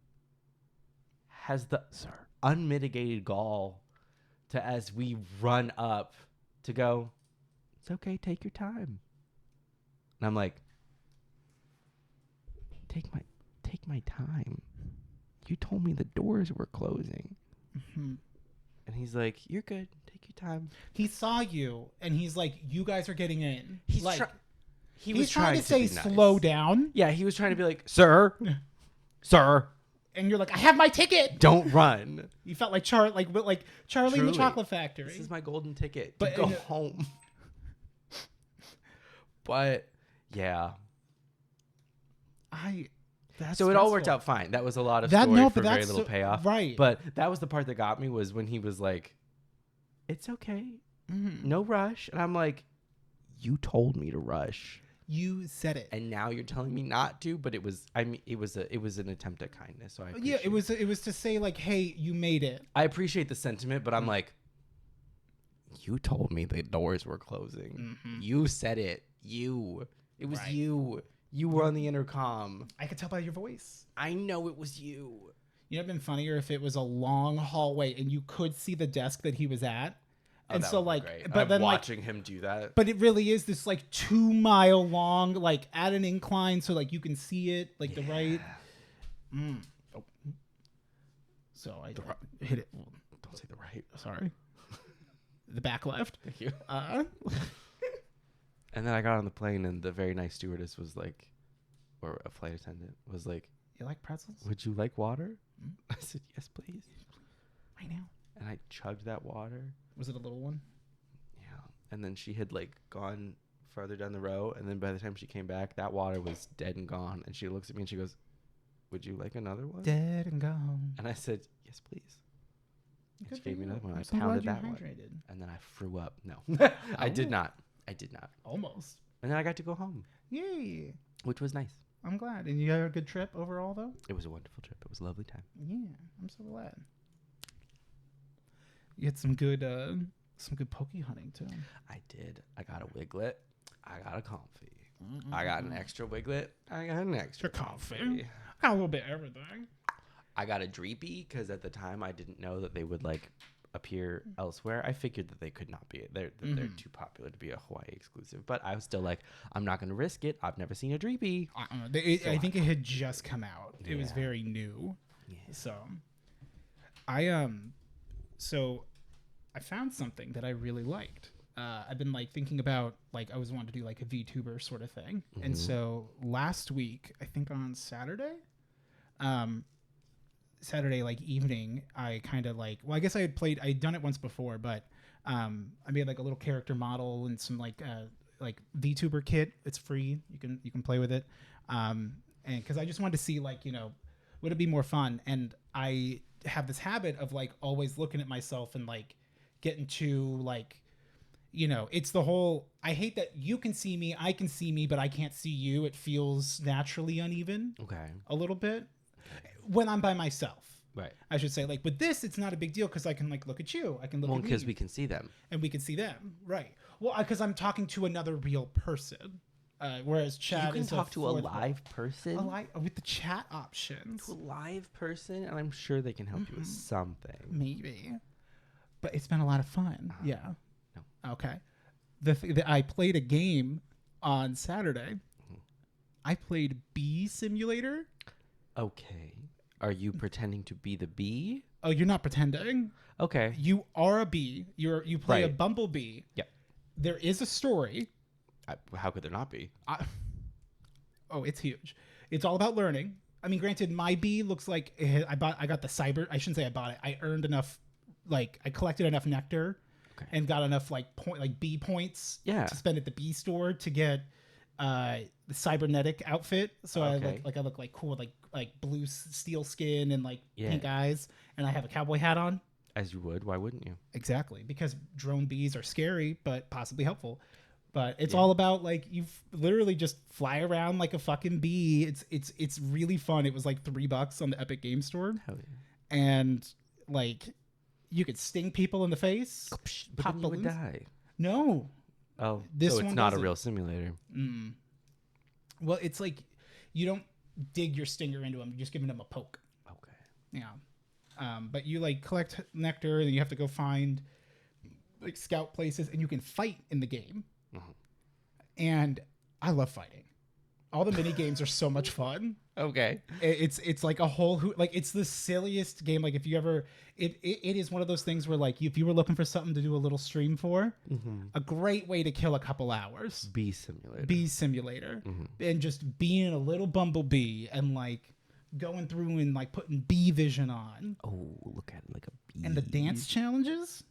S2: has the unmitigated gall to, as we run up, to go, it's okay, take your time. And I'm like, take my time. You told me the doors were closing.
S1: Mm-hmm.
S2: And he's like, you're good. Take your time.
S1: He saw you, and he's like, you guys are getting in.
S2: He's
S1: like,
S2: he's
S1: trying to say
S2: be nice.
S1: slow down.
S2: Yeah, he was trying to be like, sir,
S1: And you're like, I have my ticket.
S2: don't run.
S1: You felt like Charlie in the
S2: Truly.
S1: Chocolate Factory.
S2: This is my golden ticket
S1: But-
S2: to go home. But yeah.
S1: That's
S2: So it all
S1: stressful.
S2: worked out fine. That was a lot of
S1: That-
S2: story
S1: no,
S2: for
S1: but
S2: very
S1: that's
S2: little
S1: so-
S2: payoff.
S1: right.
S2: But that was the part that got me, was when he was like, it's okay.
S1: Mhm.
S2: No rush. And I'm like, you told me to rush.
S1: You said it.
S2: And now you're telling me not to, but it was an attempt at kindness. So I
S1: Yeah,
S2: appreciate
S1: it was to say like, hey, you made it.
S2: I appreciate the sentiment, but I'm like, you told me the doors were closing.
S1: Mhm.
S2: You said it. It was
S1: Right.
S2: you. You were on the intercom.
S1: I could tell by your voice.
S2: I know it was you.
S1: You know, it'd been funnier if it was a long hallway and you could see the desk that he was at. And so like, but
S2: I'm
S1: then
S2: watching him do that.
S1: but it really is this like 2-mile long, like at an incline, so like you can see it, like the right. Oh. So I hit it.
S2: Don't say the right.
S1: Sorry. The back left.
S2: Thank you.
S1: You
S2: And then I got on the plane, and the very nice stewardess was like, or a flight attendant was like,
S1: like pretzels?
S2: would you like water? I said, yes, please.
S1: Right now.
S2: And I chugged that water.
S1: Was it a little one?
S2: Yeah. And then she had like gone farther down the row, and then by the time she came back, that water was dead and gone. And she looks at me and she goes, would you like another one?
S1: Dead and gone.
S2: And I said, yes, please. And
S1: Good
S2: she
S1: for
S2: gave me
S1: you.
S2: another one.
S1: I'm
S2: I
S1: so glad
S2: pounded
S1: you're
S2: that one.
S1: hydrated.
S2: And then I threw up. No, I did not.
S1: Almost.
S2: And then I got to go home,
S1: Yay.
S2: which was nice.
S1: I'm glad. And you had a good trip overall, though?
S2: It was a wonderful trip. It was a lovely time.
S1: Yeah, I'm so glad. You had some good pokey hunting, too.
S2: I did. I got a wiglet. I got a comfy. I got an extra wiglet. I got an extra comfy.
S1: Got a little bit of everything.
S2: I got a dreepy because at the time I didn't know that they would like appear elsewhere. I figured that they could not be. They're too popular to be a Hawaii exclusive. But I was still like, I'm not going to risk it. I've never seen a dreepy.
S1: I think it had just come out. It was
S2: Yeah.
S1: very new.
S2: Yeah.
S1: So I found something that I really liked. I've been like thinking about like I was wanting to do like a VTuber sort of thing. And so last week, I think on Saturday like evening, I kind of like, well, I guess I'd done it once before, but I made like a little character model and some like VTuber kit. It's free. You can play with it. And because I just wanted to see like, you know, would it be more fun? And I have this habit of like always looking at myself and like getting to like, you know, it's the whole, I hate that you can see me, I can see me, but I can't see you. It feels naturally uneven.
S2: Okay.
S1: A little bit when I'm by myself.
S2: Right.
S1: I should say, like, with this, it's not a big deal because I can like look at you. I can look at
S2: Because
S1: me.
S2: we can see them.
S1: And we can see them. Right. Well, because I'm talking to another real person. Whereas chat
S2: You can
S1: is
S2: talk to a
S1: fourth
S2: live person.
S1: with the chat options.
S2: To a live person, and I'm sure they can help you with something.
S1: Maybe. But it's been a lot of fun. Yeah.
S2: No.
S1: Okay. I played a game on Saturday. I played Bee Simulator.
S2: Okay. Are you pretending to be the bee?
S1: Oh, you're not pretending.
S2: Okay.
S1: You are a bee. You play a
S2: Right.
S1: bumblebee.
S2: Yep.
S1: There is a story.
S2: How could there not be?
S1: Oh, it's huge. It's all about learning. I mean, granted, my bee looks like I got the cyber. I shouldn't say I bought it. I earned enough, like I collected enough nectar, and got enough like bee points.
S2: Yeah.
S1: To spend at the bee store to get the cybernetic outfit. So I look like cool with like blue steel skin and like pink eyes, and I have a cowboy hat on.
S2: As you would. Why wouldn't you?
S1: Exactly, because drone bees are scary but possibly helpful. But it's all about like you literally just fly around like a fucking bee. It's really fun. It was like $3 on the Epic Game Store,
S2: Hell yeah.
S1: and like you could sting people in the face,
S2: But
S1: pop
S2: then you would
S1: balloons.
S2: die.
S1: No,
S2: Oh,
S1: This
S2: so it's
S1: one
S2: not a
S1: doesn't.
S2: real simulator.
S1: well, it's like you don't dig your stinger into them. You're just giving them a poke.
S2: Okay.
S1: Yeah. But you like collect nectar, and you have to go find like scout places, and you can fight in the game. And I love fighting. All the mini games are so much fun.
S2: Okay.
S1: It's like a whole like it's the silliest game. Like if you ever, it is one of those things where like if you were looking for something to do a little stream for, a great way to kill a couple hours.
S2: Bee simulator.
S1: Bee simulator, and just being a little bumblebee and like going through and like putting bee vision on.
S2: Oh, look at it like a bee.
S1: And the dance challenges.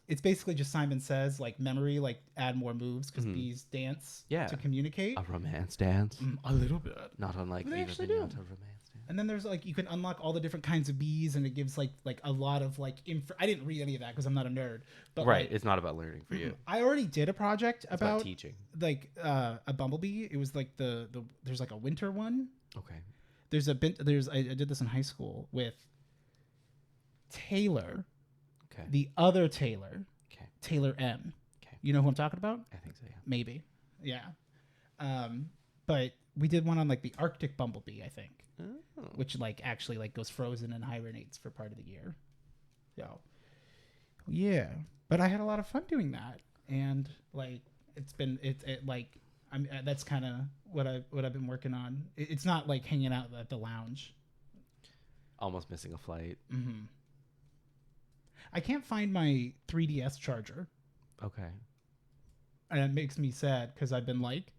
S1: It's basically just Simon Says, like memory, like add more moves because bees dance to communicate.
S2: A romance dance.
S1: A little bit.
S2: Not unlike
S1: They
S2: Viva
S1: actually do.
S2: Pinata romance dance.
S1: And then there's like you can unlock all the different kinds of bees, and it gives like a lot of like I didn't read any of that because I'm not a nerd. But
S2: Right.
S1: like,
S2: It's not about learning for you.
S1: I already did a project
S2: It's about
S1: about
S2: teaching.
S1: like a bumblebee. It was like the there's like a winter one.
S2: Okay.
S1: I did this in high school with Taylor,
S2: Okay.
S1: the other Taylor,
S2: Okay.
S1: Taylor M.
S2: Okay.
S1: You know who I'm talking about?
S2: I think so, yeah.
S1: Maybe. Yeah. But we did one on like the Arctic bumblebee, I think,
S2: Oh.
S1: which like actually like goes frozen and hibernates for part of the year. So, yeah. But I had a lot of fun doing that, and like it like that's kind of what I've been working on. It's not like hanging out at the lounge.
S2: Almost missing a flight.
S1: I can't find my 3DS charger,
S2: Okay.
S1: and it makes me sad because I've been like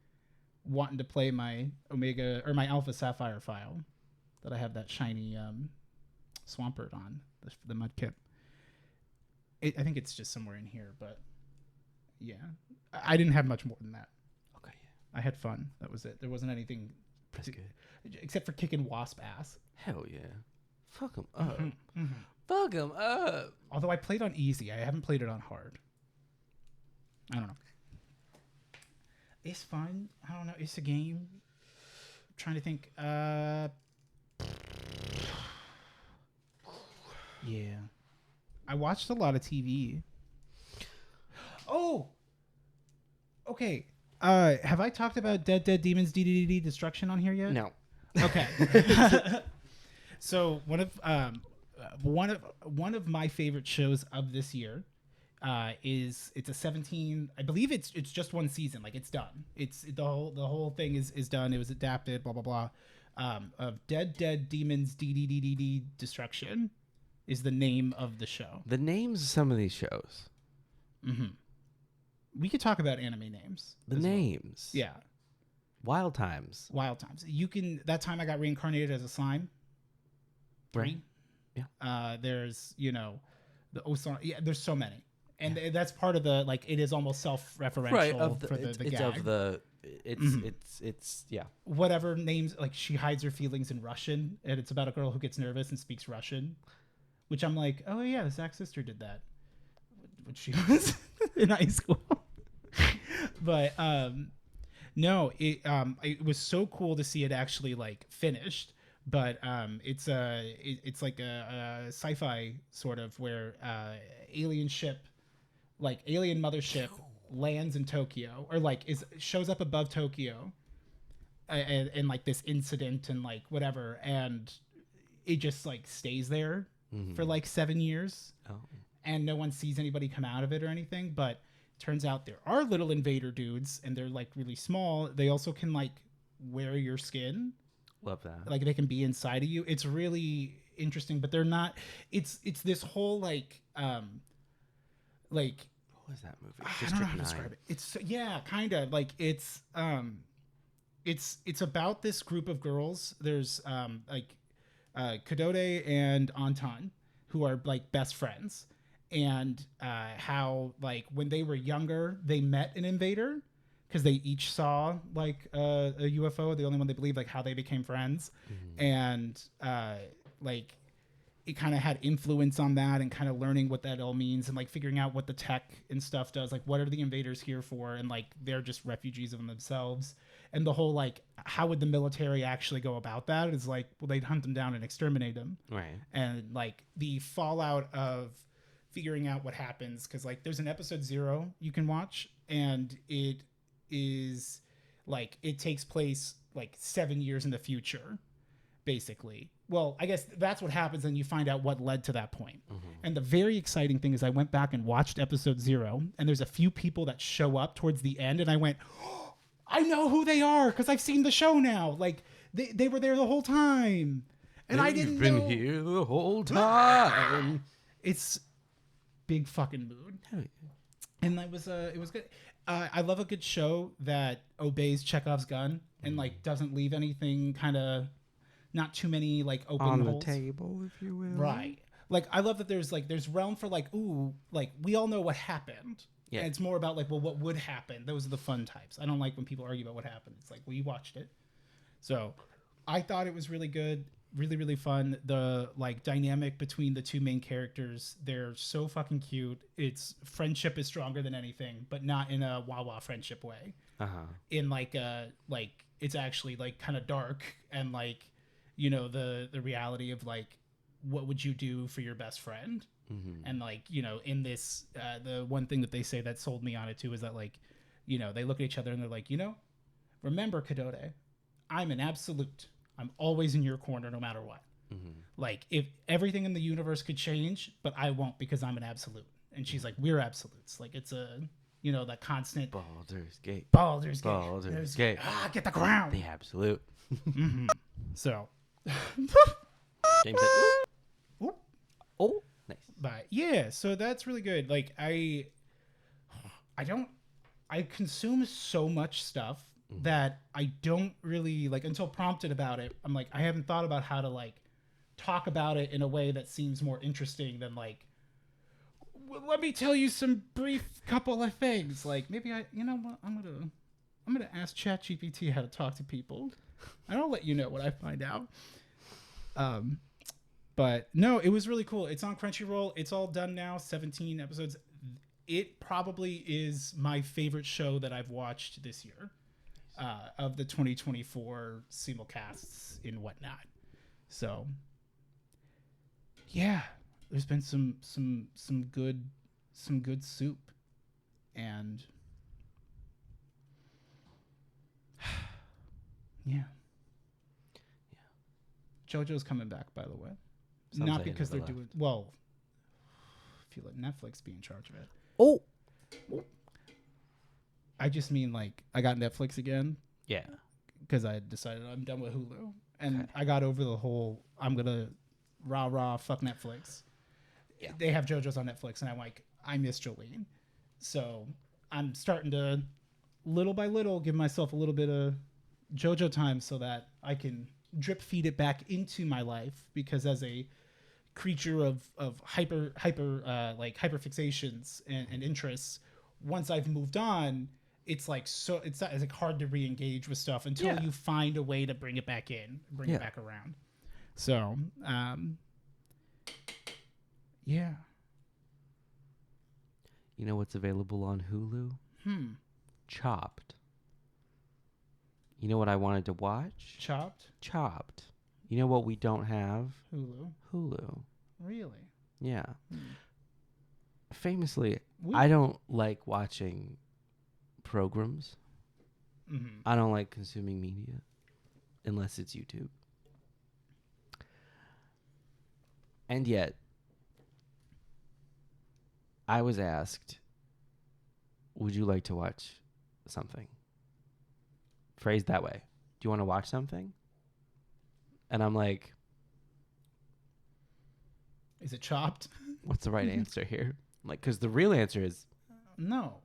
S1: wanting to play my Omega or my Alpha Sapphire file that I have that shiny Swampert on the Mudkip. I think it's just somewhere in here, but yeah, I didn't have much more than that.
S2: Okay.
S1: I had fun. That was it. There wasn't anything
S2: That's good.
S1: except for kicking wasp ass.
S2: Hell yeah. Fuck them up. Fuck them up.
S1: Although I played on easy, I haven't played it on hard. I don't know. It's fun. I don't know. It's a game. I'm trying to think. Yeah. I watched a lot of TV. Oh. Okay. Have I talked about Dead Demons DDD Destruction on here yet?
S2: No.
S1: Okay. So one of my favorite shows of this year it's a 17. I believe it's just one season. Like it's done. It's the whole thing is done. It was adapted. Blah blah blah. Of Dead Demons DDD Destruction is the name of the show.
S2: The names of some of these shows.
S1: We could talk about anime names.
S2: The
S1: as well.
S2: names.
S1: Yeah.
S2: Wild Times.
S1: Wild Times. You can. That time I got reincarnated as a slime. 3.
S2: Right. Yeah.
S1: There's the Osan. Yeah. There's so many, and that's part of the like. It is almost self-referential
S2: Right. Of the,
S1: for the
S2: it's
S1: gag.
S2: of the. It's yeah.
S1: Whatever names like she hides her feelings in Russian, and it's about a girl who gets nervous and speaks Russian, which I'm like, oh yeah, Zach's sister did that when she was in high school. But no, it was so cool to see it actually like finished. But it's like a sci-fi sort of where alien ship, like alien mothership, lands in Tokyo or like shows up above Tokyo, and like this incident and like whatever, and it just like stays there for like 7 years, and no one sees anybody come out of it or anything. But turns out there are little invader dudes, and they're like really small. They also can like wear your skin.
S2: Love that.
S1: Like they can be inside of you. It's really interesting, but they're not. It's this whole like
S2: What was that movie?
S1: I don't know how to describe it. It's kind of like it's about this group of girls. There's like Kadode and Anton, who are like best friends, and how like when they were younger they met an invader because they each saw like a UFO, the only one they believed, like how they became friends. And like it kind of had influence on that and kind of learning what that all means and like figuring out what the tech and stuff does. Like, what are the invaders here for? And like, they're just refugees of themselves. And the whole, like, how would the military actually go about that? Is like, well, they'd hunt them down and exterminate them.
S2: Right.
S1: And like the fallout of figuring out what happens. Cause like there's an episode 0 you can watch, and it is like, it takes place like 7 years in the future, basically. Well, I guess that's what happens, and you find out what led to that point. And the very exciting thing is I went back and watched episode 0, and there's a few people that show up towards the end, and I went, oh, I know who they are because I've seen the show now. Like, they were there the whole time, and I didn't know.
S2: They've been here the whole time.
S1: It's big fucking mood.
S2: Hell yeah.
S1: And it was good. I love a good show that obeys Chekhov's gun and like doesn't leave anything kind of, not too many like open
S2: on
S1: holes.
S2: the table, if you will.
S1: Right. Like, I love that there's realm for like, ooh, like we all know what happened.
S2: Yeah.
S1: And it's more about like, well, what would happen? Those are the fun types. I don't like when people argue about what happened. It's like, well, you watched it. So I thought it was really good. Really, really fun. The like dynamic between the two main characters, they're so fucking cute. It's friendship is stronger than anything, but not in a wah-wah friendship way. In like it's actually like kind of dark and like, you know, the reality of like, what would you do for your best friend? And like, you know, in this, the one thing that they say that sold me on it too is that like, you know, they look at each other and they're like, you know, remember, Kadode, I'm an absolute. I'm always in your corner no matter what. Like, if everything in the universe could change, but I won't because I'm an absolute. And she's like, we're absolutes. Like, it's a, you know, that constant.
S2: Baldur's Gate.
S1: Baldur's Gate.
S2: Baldur's Gate.
S1: Get the crown.
S2: The absolute.
S1: So.
S2: James said,
S1: Oop.
S2: oh, nice.
S1: But yeah, so that's really good. Like, I consume so much stuff that I don't really like, until prompted about it. I'm like, I haven't thought about how to like talk about it in a way that seems more interesting than like, well, let me tell you some brief couple of things. Like, maybe you know what, I'm gonna ask ChatGPT how to talk to people, and I'll let you know what I find out. But no, it was really cool. It's on Crunchyroll. It's all done now. 17 episodes. It probably is my favorite show that I've watched this year. Of the 2024 simulcasts and whatnot. So yeah, there's been some good soup, and yeah. JoJo's coming back, by the way.
S2: Sounds
S1: Not
S2: like
S1: because they're
S2: never
S1: doing well. I feel like Netflix be in charge of it.
S2: Oh.
S1: I just mean like I got Netflix again.
S2: Yeah.
S1: Because I decided I'm done with Hulu, and I got over the whole I'm gonna rah fuck Netflix. Yeah. They have JoJo's on Netflix, and I'm like, I miss Jolene, so I'm starting to little by little give myself a little bit of JoJo time so that I can drip feed it back into my life, because as a creature of hyper fixations and interests, once I've moved on, it's like, so it's like hard to re-engage with stuff until you find a way to bring it back in, bring it back around. So yeah.
S2: You know what's available on Hulu? Chopped. You know what I wanted to watch? Chopped. You know what we don't have? Hulu.
S1: Really?
S2: Yeah. Famously, I don't like watching programs. I don't like consuming media unless it's YouTube. And yet, I was asked, would you like to watch something? Phrased that way. Do you want to watch something? And I'm like,
S1: is it Chopped?
S2: What's the right answer here? Like, because the real answer is
S1: no.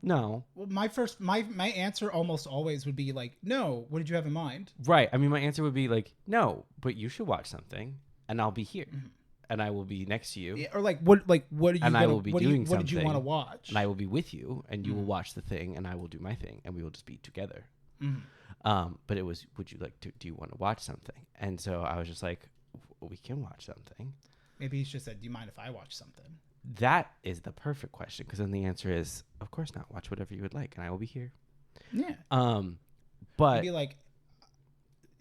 S2: Well,
S1: my answer almost always would be like, no. What did you have in mind?
S2: Right. I mean, my answer would be like, no, but you should watch something, and I'll be here, and I will be next to you.
S1: Yeah, or like, what are you?
S2: And I will be doing something.
S1: What did you want to watch?
S2: And I will be with you, and you will watch the thing, and I will do my thing, and we will just be together. But it was, would you like to? Do you want to watch something? And so I was just like, we can watch something.
S1: Maybe he's just said, "Do you mind if I watch something?"
S2: That is the perfect question, because then the answer is, of course not. Watch whatever you would like, and I will be here.
S1: Yeah.
S2: But
S1: Be like,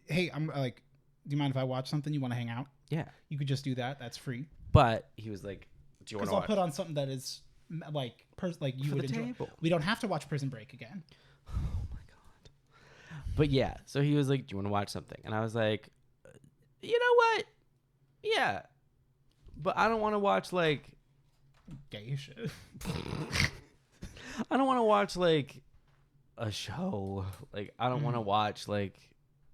S1: "Hey, I'm like, do you mind if I watch something? You want to hang out?"
S2: yeah.
S1: You could just do that. That's free.
S2: But he was like, "Do you want
S1: Because
S2: to
S1: I'll
S2: watch?"
S1: put on something that is like you
S2: For
S1: would
S2: the
S1: enjoy.
S2: table.
S1: We don't have to watch Prison Break again.
S2: Oh my god. But yeah, so he was like, "Do you want to watch something?" And I was like, "You know what? Yeah, but I don't want to watch like
S1: Gay shit.
S2: I don't want to watch like a show. Like I don't want to
S1: Mm.
S2: watch like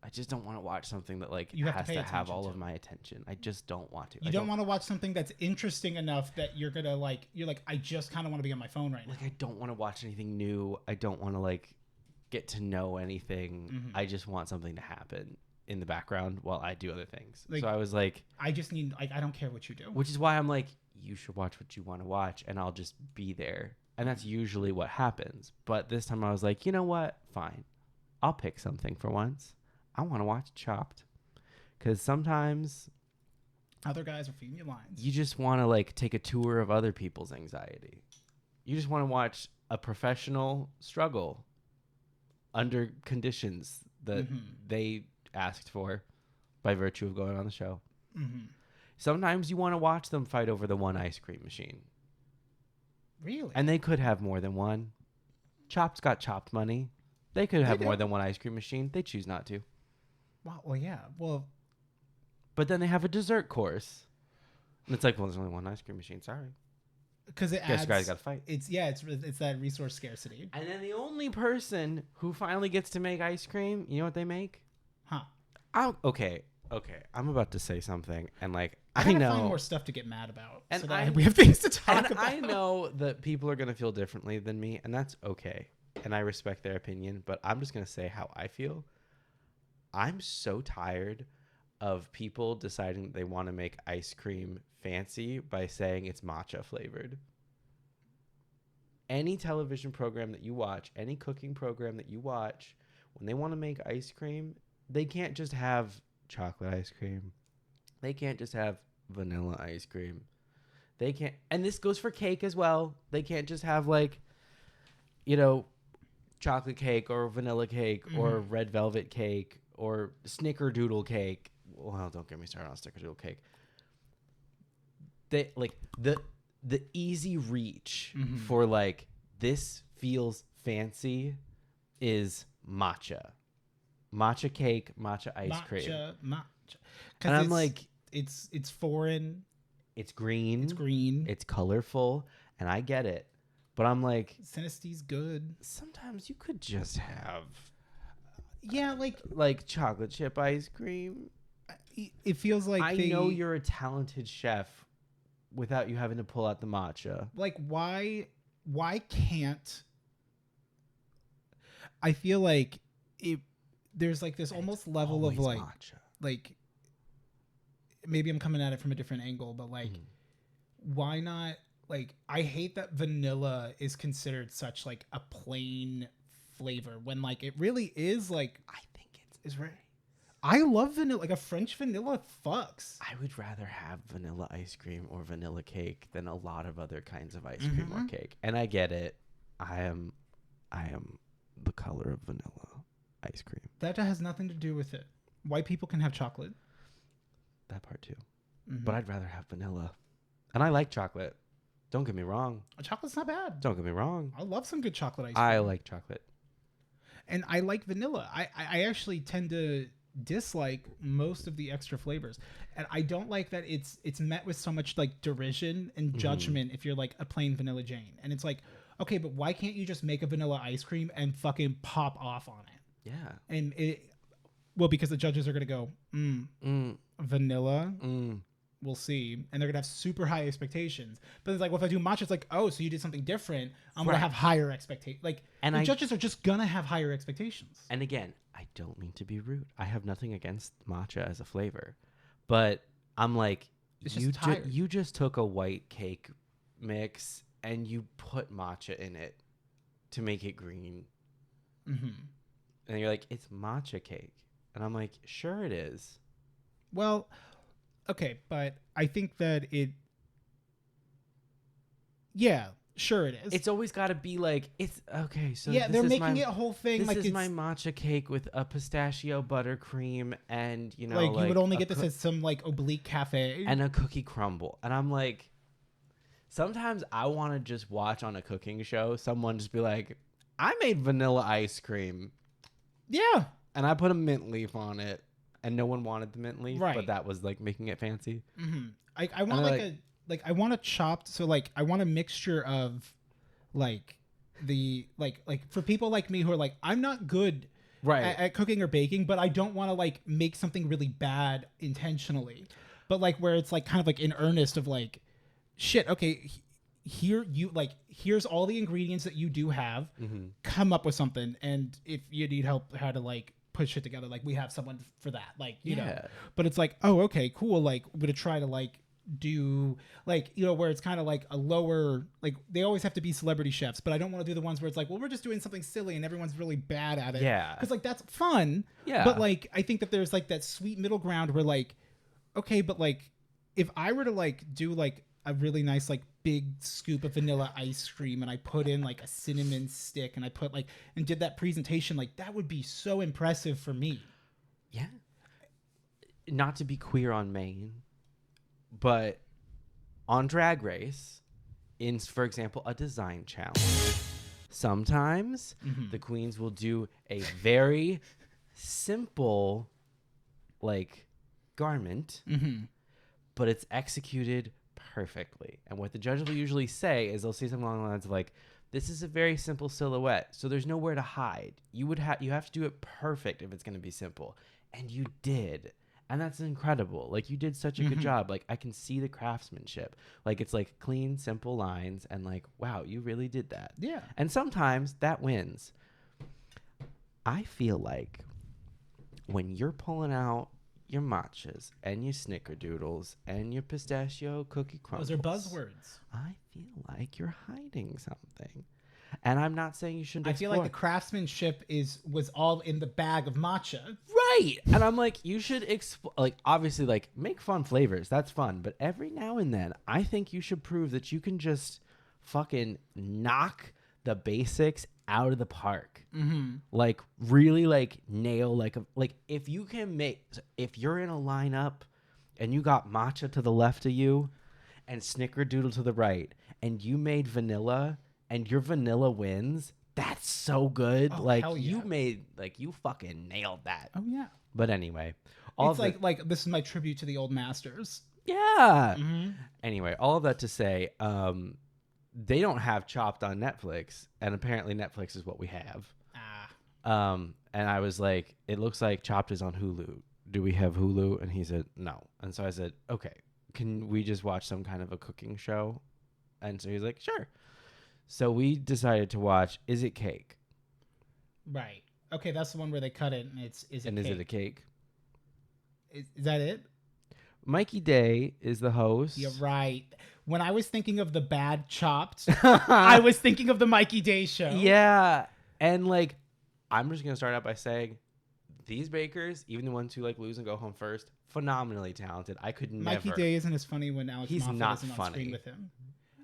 S2: I just don't want to watch something that like
S1: You have to
S2: has
S1: pay
S2: to have
S1: attention
S2: all
S1: to.
S2: of my attention. I just don't want to.
S1: You don't want to watch something that's interesting enough that you're gonna like. You're like, I just kind of want to be on my phone right now.
S2: like I don't want to watch anything new. I don't want to like get to know anything.
S1: Mhm.
S2: I just want something to happen in the background while I do other things.
S1: Like-
S2: So I was like,
S1: I just need like I don't care what you do.
S2: which is why I'm like, you should watch what you want to watch, and I'll just be there. And that's usually what happens. But this time I was like, you know what? Fine. I'll pick something for once. I want to watch Chopped. Because sometimes
S1: Other guys are feeding you lines.
S2: you just want to like take a tour of other people's anxiety. You just want to watch a professional struggle under conditions that
S1: Mhm.
S2: they asked for by virtue of going on the show.
S1: Mm-hmm.
S2: Sometimes you want to watch them fight over the one ice cream machine.
S1: Really?
S2: And they could have more than one. Chopped's got Chopped money. They could have
S1: do.
S2: more than one ice cream machine. They choose not to.
S1: Wow, well, yeah. Well,
S2: But then they have a dessert course. And it's like, well, there's only one ice cream machine. Sorry.
S1: because it
S2: Guess
S1: adds.
S2: you guys got to fight.
S1: It's that resource scarcity,
S2: And then the only person who finally gets to make ice cream, you know what they make?
S1: huh?
S2: Okay. I'm about to say something, and like
S1: I
S2: I
S1: gotta
S2: know,
S1: find more stuff to get mad about,
S2: And
S1: so that
S2: I-
S1: we have things to talk
S2: and
S1: about.
S2: I know that people are gonna feel differently than me, and that's okay. And I respect their opinion, but I'm just gonna say how I feel. I'm so tired of people deciding that they want to make ice cream fancy by saying it's matcha flavored. Any television program that you watch, any cooking program that you watch, when they want to make ice cream, they can't just have chocolate ice cream. They can't just have vanilla ice cream. They can't, and this goes for cake as well. They can't just have like, chocolate cake or vanilla cake or red velvet cake or snickerdoodle cake. Well, don't get me started on snickerdoodle cake. They like the easy reach for like this feels fancy is matcha cake, matcha ice cream.
S1: Matcha.
S2: And I'm like,
S1: it's foreign.
S2: it's green,
S1: It's green.
S2: it's colorful, and I get it. But I'm like,
S1: Synesty's good.
S2: sometimes you could just have
S1: Yeah,
S2: like chocolate chip ice cream.
S1: it feels like
S2: I know you're a talented chef without you having to pull out the matcha.
S1: like why can't I feel like there's like this almost level of
S2: Always
S1: like
S2: matcha.
S1: like maybe I'm coming at it from a different angle, but like why not like I hate that vanilla is considered such like a plain flavor when like it really is like
S2: I think
S1: is right. I love vanilla, like a French vanilla fucks.
S2: I would rather have vanilla ice cream or vanilla cake than a lot of other kinds of ice cream or cake. And I get it. I am the color of vanilla ice cream.
S1: That has nothing to do with it. White people can have chocolate.
S2: That part too. But I'd rather have vanilla. And I like chocolate. Don't get me wrong.
S1: Chocolate's not bad.
S2: Don't get me wrong.
S1: I love some good chocolate ice cream.
S2: I like chocolate.
S1: And I like vanilla. I actually tend to dislike most of the extra flavors, and I don't like that it's met with so much like derision and judgment if you're like a plain vanilla Jane. And it's like, okay, but why can't you just make a vanilla ice cream and fucking pop off on it?
S2: Yeah.
S1: And because the judges are gonna go vanilla, we'll see, and they're gonna have super high expectations. But it's like, well, if I do matcha, it's like, oh, so you did something different, I'm gonna have higher expectations. Like,
S2: And
S1: the judges are just gonna have higher expectations.
S2: And again, I don't mean to be rude. I have nothing against matcha as a flavor, but I'm like,
S1: It's just tired.
S2: you just took a white cake mix and you put matcha in it to make it green. And you're like, it's matcha cake. And I'm like, sure it is.
S1: Well, Okay, but I think that yeah, sure it is.
S2: It's always got to be like, it's okay. So
S1: yeah,
S2: this
S1: they're
S2: is
S1: making
S2: my,
S1: it a whole thing.
S2: This
S1: like
S2: is
S1: it's
S2: my matcha cake with a pistachio buttercream and, you know,
S1: like you would only
S2: a
S1: get this at some like oblique cafe.
S2: and a cookie crumble. And I'm like, sometimes I want to just watch on a cooking show someone just be like, I made vanilla ice cream.
S1: Yeah.
S2: And I put a mint leaf on it. And no one wanted the mint leaf,
S1: Right.
S2: but that was like making it fancy.
S1: Mm-hmm. I want I want a chopped, so like I want a mixture of like the like for people like me who are like, I'm not good
S2: Right.
S1: at cooking or baking, but I don't want to like make something really bad intentionally. But like where it's like kind of like in earnest of like, shit, okay, here's all the ingredients that you do have.
S2: Mm-hmm.
S1: Come up with something, and if you need help how to like put shit together, like we have someone for that, like you know. But it's like, oh, okay, cool, like I'm gonna try to like do like, you know, where it's kind of like a lower, like they always have to be celebrity chefs, but I don't want to do the ones where it's like, well, we're just doing something silly and everyone's really bad at it.
S2: Yeah.
S1: Because like that's fun.
S2: Yeah.
S1: But like I think that there's like that sweet middle ground where like, okay, but like if I were to like do like a really nice like big scoop of vanilla ice cream and I put in like a cinnamon stick and I put like and did that presentation, like that would be so impressive for me.
S2: Yeah. Not to be queer on Maine, but on Drag Race, in, for example, a design challenge, sometimes the queens will do a very simple, like, garment, but it's executed perfectly. And what the judge will usually say is they'll say something along the lines of, like, this is a very simple silhouette, so there's nowhere to hide. You have to do it perfect if it's going to be simple. And you did. And that's incredible. Like, you did such a good job. Like, I can see the craftsmanship. Like, it's like clean, simple lines. And like, wow, you really did that.
S1: Yeah.
S2: And sometimes that wins. I feel like when you're pulling out your matchas and your snickerdoodles and your pistachio cookie crumbles.
S1: Those are buzzwords.
S2: I feel like you're hiding something. And I'm not saying you shouldn't
S1: I feel like the craftsmanship was all in the bag of matcha.
S2: Right. And I'm like, you should like, obviously, like, make fun flavors. That's fun. But every now and then, I think you should prove that you can just fucking knock the basics out of the park. Like, really, like, nail, like, if you can if you're in a lineup and you got matcha to the left of you and snickerdoodle to the right, and you made vanilla and your vanilla wins, that's so good.
S1: Oh,
S2: like,
S1: hell yeah.
S2: you fucking nailed that.
S1: Oh yeah.
S2: But anyway,
S1: It's like this is my tribute to the old masters.
S2: yeah. Anyway, all of that to say, they don't have Chopped on Netflix, and apparently Netflix is what we have. And I was like, it looks like Chopped is on Hulu. Do we have Hulu? And he said no. And so I said, okay, can we just watch some kind of a cooking show? And so he's like, sure. So we decided to watch Is It Cake?
S1: Right. Okay, that's the one where they cut it and is it
S2: a cake?
S1: Is that it?
S2: Mikey Day is the host.
S1: You're right. When I was thinking of the bad Chopped, I was thinking of the Mikey Day show.
S2: Yeah. And like, I'm just going to start out by saying these bakers, even the ones who like lose and go home first, phenomenally talented. I could never.
S1: Mikey Day isn't as funny when Alex Moffat isn't on screen with him.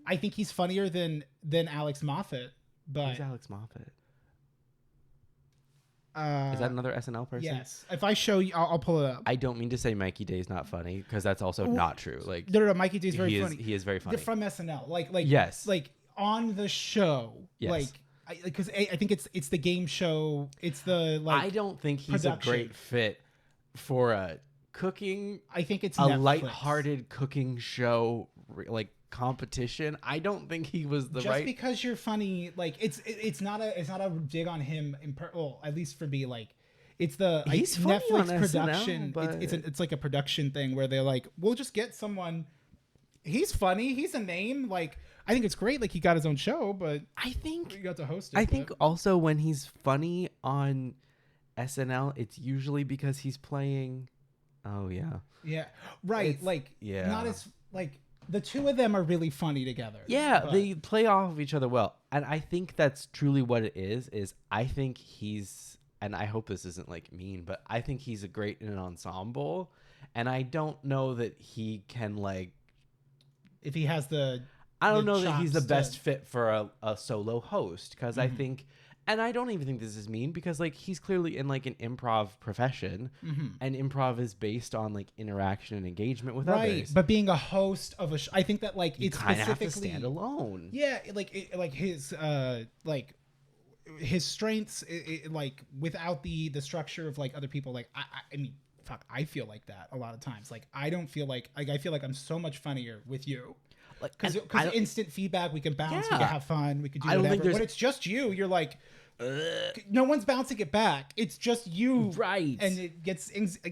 S1: I think he's funnier than Alex Moffat. But
S2: who's Alex Moffat? Is that another SNL person?
S1: Yes. If I show you, I'll pull it up.
S2: I don't mean to say Mikey Day is not funny, because that's also not true. Like,
S1: no, Mikey Day is very funny.
S2: He is very funny.
S1: They're from SNL. Like
S2: yes.
S1: Like on the show.
S2: Yes.
S1: Because I think it's the game show. It's the like.
S2: I don't think he's a great fit for a cooking.
S1: I think it's
S2: a
S1: Netflix.
S2: lighthearted cooking show, like competition. I don't think he was the right.
S1: Just because you're funny, like it's not a dig on him. Well, at least for me, like it's the
S2: he's funny
S1: Netflix
S2: on
S1: production.
S2: SNL, but
S1: It's like a production thing where they're like, we'll just get someone. He's funny. He's a name. Like, I think it's great. Like, he got his own show, but
S2: I think
S1: he got to host it.
S2: I think also when he's funny on SNL, it's usually because he's playing. Oh yeah.
S1: Yeah. Right.
S2: It's,
S1: like.
S2: yeah.
S1: Not as like the two of them are really funny together.
S2: Yeah,
S1: but
S2: they play off of each other well, and I think that's truly what it is. I think he's and I hope this isn't like mean, but I think he's a great in an ensemble, and I don't know that he can like.
S1: If he has
S2: I don't know that he's the
S1: chops
S2: best fit for a solo host, because I
S1: Mhm.
S2: think, and I don't even think this is mean, because like he's clearly in like an improv profession, and improv is based on like interaction and engagement with
S1: right.
S2: others.
S1: But being a host of a I think that like
S2: You
S1: it's
S2: kind of have
S1: specifically
S2: to stand alone.
S1: Yeah, like his strengths, like without the structure of like other people. Like I mean, fuck, I feel like that a lot of times. Like I don't feel like I feel like I'm so much funnier with you.
S2: Like,
S1: Because
S2: and I don't-
S1: instant feedback, we can bounce, we
S2: Yeah.
S1: can have fun, we can do
S2: I don't
S1: whatever.
S2: think there's-
S1: When it's just you, you're like, no one's bouncing it back. It's just you,
S2: Right.
S1: And it gets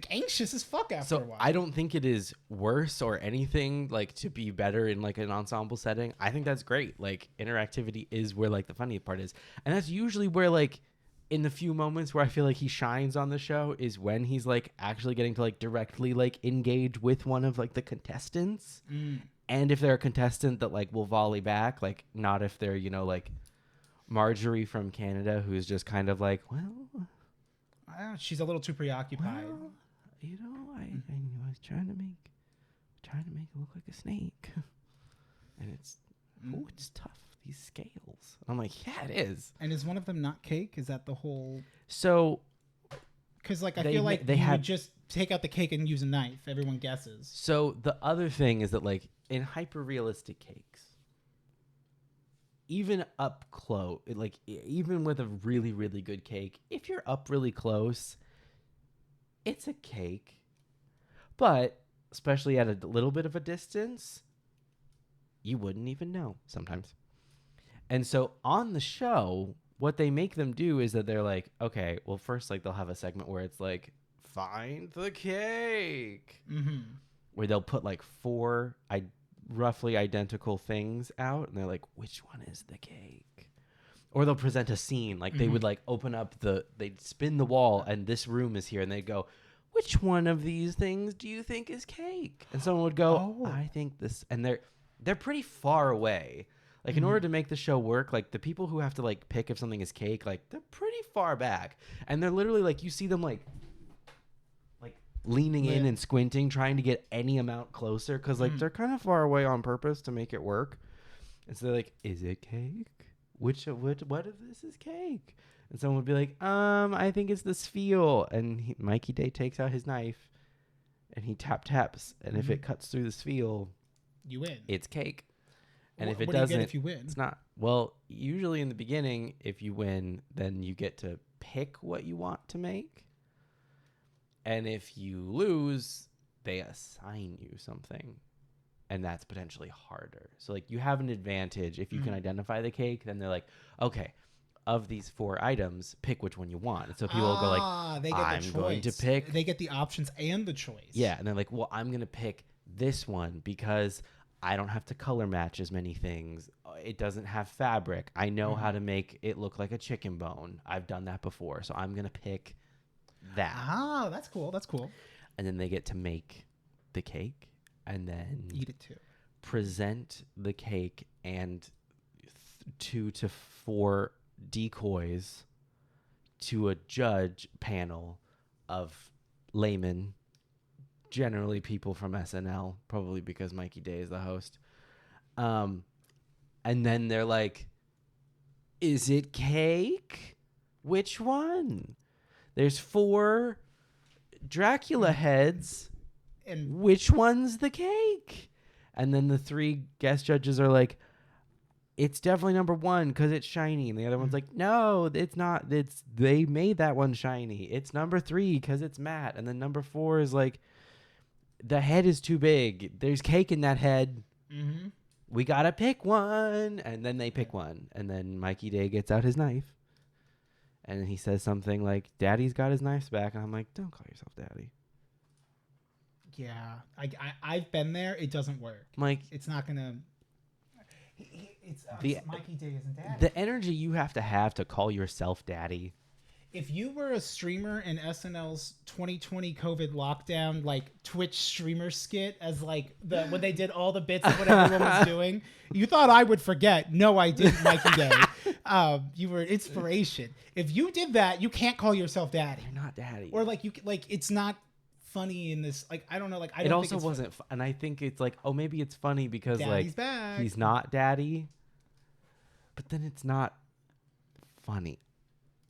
S1: anxious as fuck after a
S2: So
S1: while.
S2: I don't think it is worse or anything like to be better in like an ensemble setting. I think that's great. Like interactivity is where like the funny part is. And that's usually where like in the few moments where I feel like he shines on the show is when he's like actually getting to like directly like engage with one of like the contestants. And if they're a contestant that like will volley back, like not if they're, you know, like Marjorie from Canada, who's just kind of like, well,
S1: She's a little too preoccupied.
S2: well, you know, I was trying to make it look like a snake, and it's tough. These scales. I'm like, yeah, it is.
S1: And is one of them not cake? Is that the whole?
S2: So
S1: Because like I
S2: They
S1: feel
S2: ma-
S1: like
S2: they
S1: you
S2: have-
S1: would just take out the cake and use a knife. Everyone guesses.
S2: So the other thing is that like in hyper realistic cakes, even up close, like even with a really, really good cake, if you're up really close, it's a cake. But especially at a little bit of a distance, you wouldn't even know sometimes. And so on the show, what they make them do is that they're like, okay, well, first, like they'll have a segment where it's like, find the cake. Where they'll put like 4 roughly identical things out, and they're like, which one is the cake? Or they'll present a scene, like they would like open up they'd spin the wall, and this room is here, and they'd go, which one of these things do you think is cake? And someone would go,
S1: Oh.
S2: I think this, and they're pretty far away. Like in order to make the show work, like the people who have to like pick if something is cake, like they're pretty far back, and they're literally like, you see them like leaning in and squinting, trying to get any amount closer, because like they're kind of far away on purpose to make it work. And so they're like, is it cake? What of this is cake? And someone would be like, I think it's the spheal. And Mikey Day takes out his knife and he taps, and if it cuts through the spheal,
S1: You win.
S2: it's cake. And if it
S1: what do you
S2: doesn't,
S1: get if you win?
S2: it's not. Well, usually in the beginning, if you win, then you get to pick what you want to make. And if you lose, they assign you something. And that's potentially harder. So, like, you have an advantage. If you can identify the cake, then they're like, okay, of these 4 items, pick which one you want. And so people will go like,
S1: they get
S2: I'm
S1: the choice.
S2: going to pick.
S1: They get the options and the choice.
S2: Yeah. And they're like, well, I'm going to pick this one because I don't have to color match as many things. It doesn't have fabric. I know how to make it look like a chicken bone. I've done that before. So I'm going to pick that.
S1: Ah, that's cool. That's cool.
S2: And then they get to make the cake and then
S1: Eat it too.
S2: present the cake and 2 to 4 decoys to a judge panel of laymen, generally people from SNL, probably because Mikey Day is the host. And then they're like, is it cake? Which one? There's 4 Dracula heads.
S1: And
S2: Which one's the cake? And then the 3 guest judges are like, it's definitely number 1 because it's shiny. And the other one's like, no, it's not. They made that one shiny. It's number 3 because it's matte. And then number 4 is like, the head is too big. There's cake in that head. We got to pick one. And then they pick one. And then Mikey Day gets out his knife. And then he says something like, Daddy's got his knives back. And I'm like, don't call yourself Daddy.
S1: yeah, I've been there. It doesn't work.
S2: I'm like,
S1: It's not gonna. It's
S2: The-
S1: Mikey Day isn't daddy.
S2: the energy you have to call yourself Daddy.
S1: If you were a streamer in SNL's 2020 COVID lockdown, like Twitch streamer skit, as like when they did all the bits of what everyone was doing, you thought I would forget. No, I didn't, Mikey Day. You were an inspiration. If you did that, you can't call yourself daddy.
S2: You're not daddy.
S1: Or like it's not funny in this. Like I don't know. Like I
S2: It
S1: don't.
S2: also
S1: think it's
S2: wasn't, and I think it's like, oh, maybe it's funny because
S1: Daddy's
S2: like
S1: back.
S2: he's not daddy, but then it's not funny.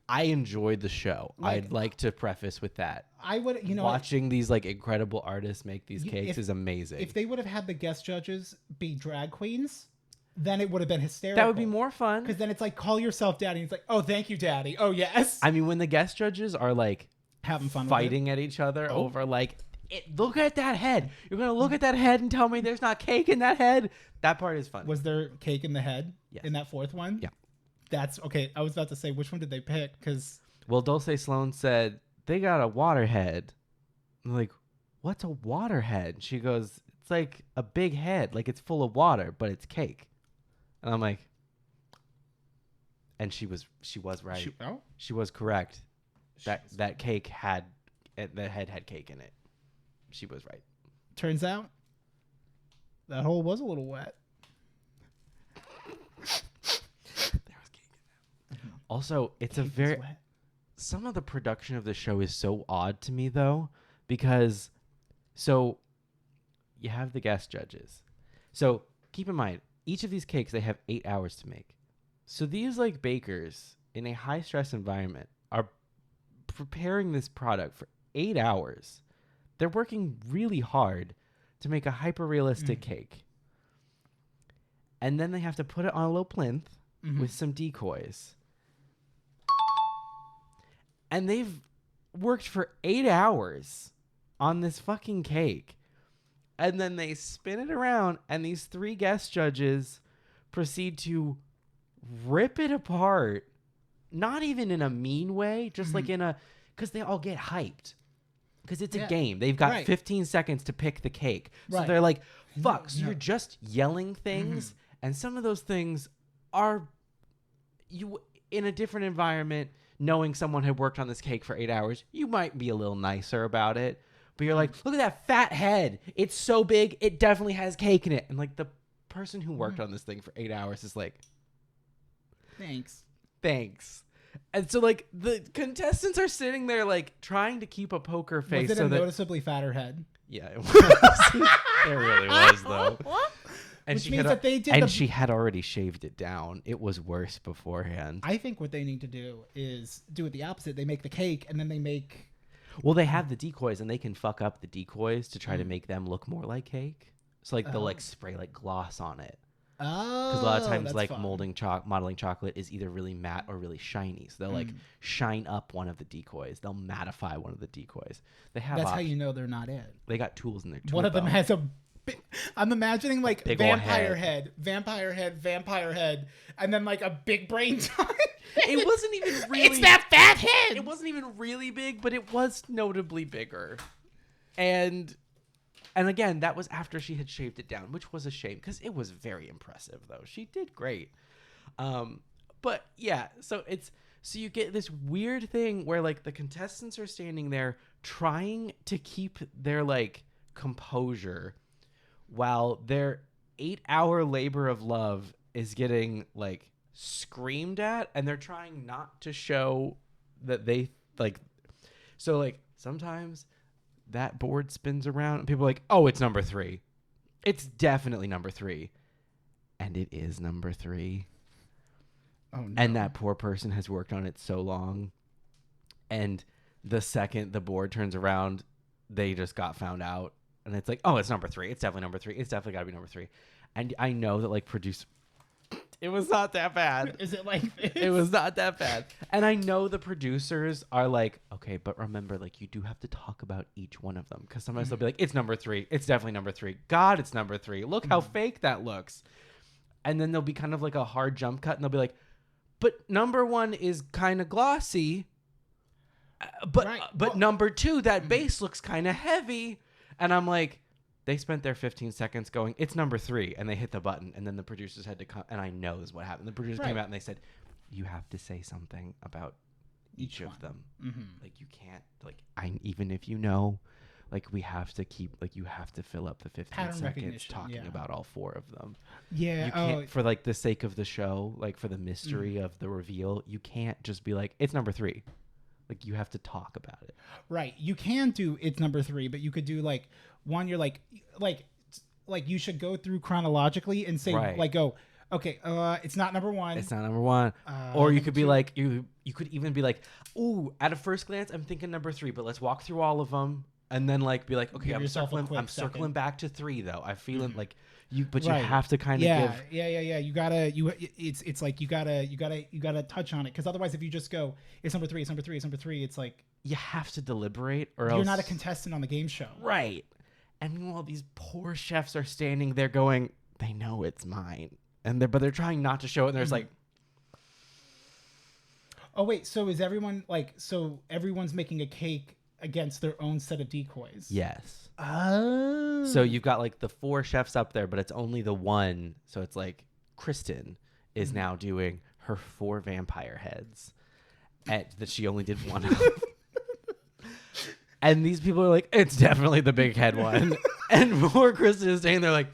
S2: I enjoyed the show. I'd like to preface with that.
S1: I would,
S2: watching these like incredible artists make these cakes is amazing.
S1: If they would have had the guest judges be drag queens, then it would have been hysterical.
S2: That would be more fun.
S1: Because then it's like, call yourself daddy. And it's like, oh, thank you, daddy. Oh, yes.
S2: I mean, when the guest judges are like
S1: having fun,
S2: fighting at each other over like, look at that head. You're gonna look at that head and tell me there's not cake in that head. That part is fun.
S1: Was there cake in the head?
S2: Yes.
S1: In that fourth one?
S2: Yeah.
S1: That's okay. I was about to say, which one did they pick? Because
S2: Dulce Sloan said they got a water head. I'm like, what's a water head? She goes, it's like a big head, like it's full of water, but it's cake. And I'm like, and she was right. She was correct. That cake had the head had cake in it. She was right.
S1: Turns out that hole was a little wet.
S2: There was cake in that. Also, it's cake wet. Some of the production of the show is so odd to me though, because so you have the guest judges. So keep in mind, each of these cakes they have 8 hours to make. So these like bakers in a high stress environment are preparing this product for 8 hours. They're working really hard to make a hyper realistic cake. And then they have to put it on a low plinth with some decoys. And they've worked for 8 hours on this fucking cake. And then they spin it around, and these 3 guest judges proceed to rip it apart. Not even in a mean way, just like in a... Because they all get hyped. Because it's a game. They've got 15 seconds to pick the cake. So they're like, fuck, so you're just yelling things, and some of those things are... you in a different environment... knowing someone had worked on this cake for 8 hours, you might be a little nicer about it. But you're like, look at that fat head. It's so big. It definitely has cake in it. And like the person who worked on this thing for 8 hours is like,
S1: Thanks.
S2: And so like the contestants are sitting there like trying to keep a poker face.
S1: Was it a noticeably fatter head?
S2: Yeah, it was. It really was though. And
S1: Which means that they did
S2: she had already shaved it down. It was worse beforehand.
S1: I think what they need to do is do it the opposite. They make the cake and then they make...
S2: Well, they have the decoys and they can fuck up the decoys to try to make them look more like cake. So like they'll like spray like gloss on it.
S1: Oh,
S2: because a lot of times like
S1: fun.
S2: modeling chocolate is either really matte or really shiny. So they'll like shine up one of the decoys. They'll mattify one of the decoys. They have
S1: That's how you know they're not it.
S2: They got tools in their tool
S1: One of them
S2: belt.
S1: has a... I'm imagining like
S2: big
S1: vampire head, and then like a big brain time.
S2: It wasn't even really...
S1: It's that fat head!
S2: It wasn't even really big, but it was notably bigger. And again, that was after she had shaved it down, which was a shame because it was very impressive, though. She did great. But yeah, so you get this weird thing where like the contestants are standing there trying to keep their like composure while their 8-hour labor of love is getting like screamed at, and they're trying not to show that they like. So like sometimes that board spins around and people are like, oh, it's number 3. It's definitely number 3. And it is number 3.
S1: Oh, no.
S2: And that poor person has worked on it so long. And the second the board turns around, they just got found out. And it's like, oh, it's number 3. It's definitely number 3. It's definitely got to be number 3. And I know that like it was not that bad.
S1: Is it like this?
S2: It was not that bad. And I know the producers are like, okay, but remember, like, you do have to talk about each one of them. Because sometimes they'll be like, it's number 3. It's definitely number 3. God, it's number 3. Look how fake that looks. And then there'll be kind of like a hard jump cut. And they'll be like, but number 1 is kind of glossy. But number 2, that base looks kind of heavy. And I'm like, they spent their 15 seconds going, it's number 3, and they hit the button, and then the producers had to come, and I know this is what happened. The producers came out and they said, you have to say something about each of them. Like, you can't, like, even if you know, like we have to keep like you have to fill up the 15
S1: Pattern
S2: seconds
S1: recognition,
S2: talking
S1: yeah.
S2: about all 4 of them.
S1: Yeah.
S2: You can't for like the sake of the show, like for the mystery of the reveal, you can't just be like it's number 3. Like you have to talk about it.
S1: Right. You can do it's number 3, but you could do like one. You're like you should go through chronologically and say
S2: Right.
S1: like go. Okay. It's not number 1.
S2: It's not number 1. Or you
S1: number
S2: could be
S1: 2.
S2: like you could even be like, ooh, at a first glance, I'm thinking number 3, but let's walk through all of them and then like be like, okay,
S1: Give
S2: I'm
S1: yourself a
S2: circling
S1: quick second.
S2: back to 3 though. I feel it like you, but
S1: Right.
S2: you have to kind of
S1: Yeah.
S2: give.
S1: Yeah. You gotta. It's like you gotta touch on it, because otherwise, if you just go, it's number 3, it's number 3, it's number 3, it's like
S2: You have to deliberate, or
S1: you're
S2: else
S1: not a contestant on the game show.
S2: right. And meanwhile, these poor chefs are standing there going, they know it's mine, and they're trying not to show it. And there's like,
S1: Oh wait, so is everyone like so everyone's making a cake against their own set of decoys?
S2: yes.
S1: Oh.
S2: So you've got like the 4 chefs up there, but it's only the one. So it's like Kristen is now doing her 4 vampire heads that she only did one of. And these people are like, it's definitely the big head one. And poor Kristen is staying there like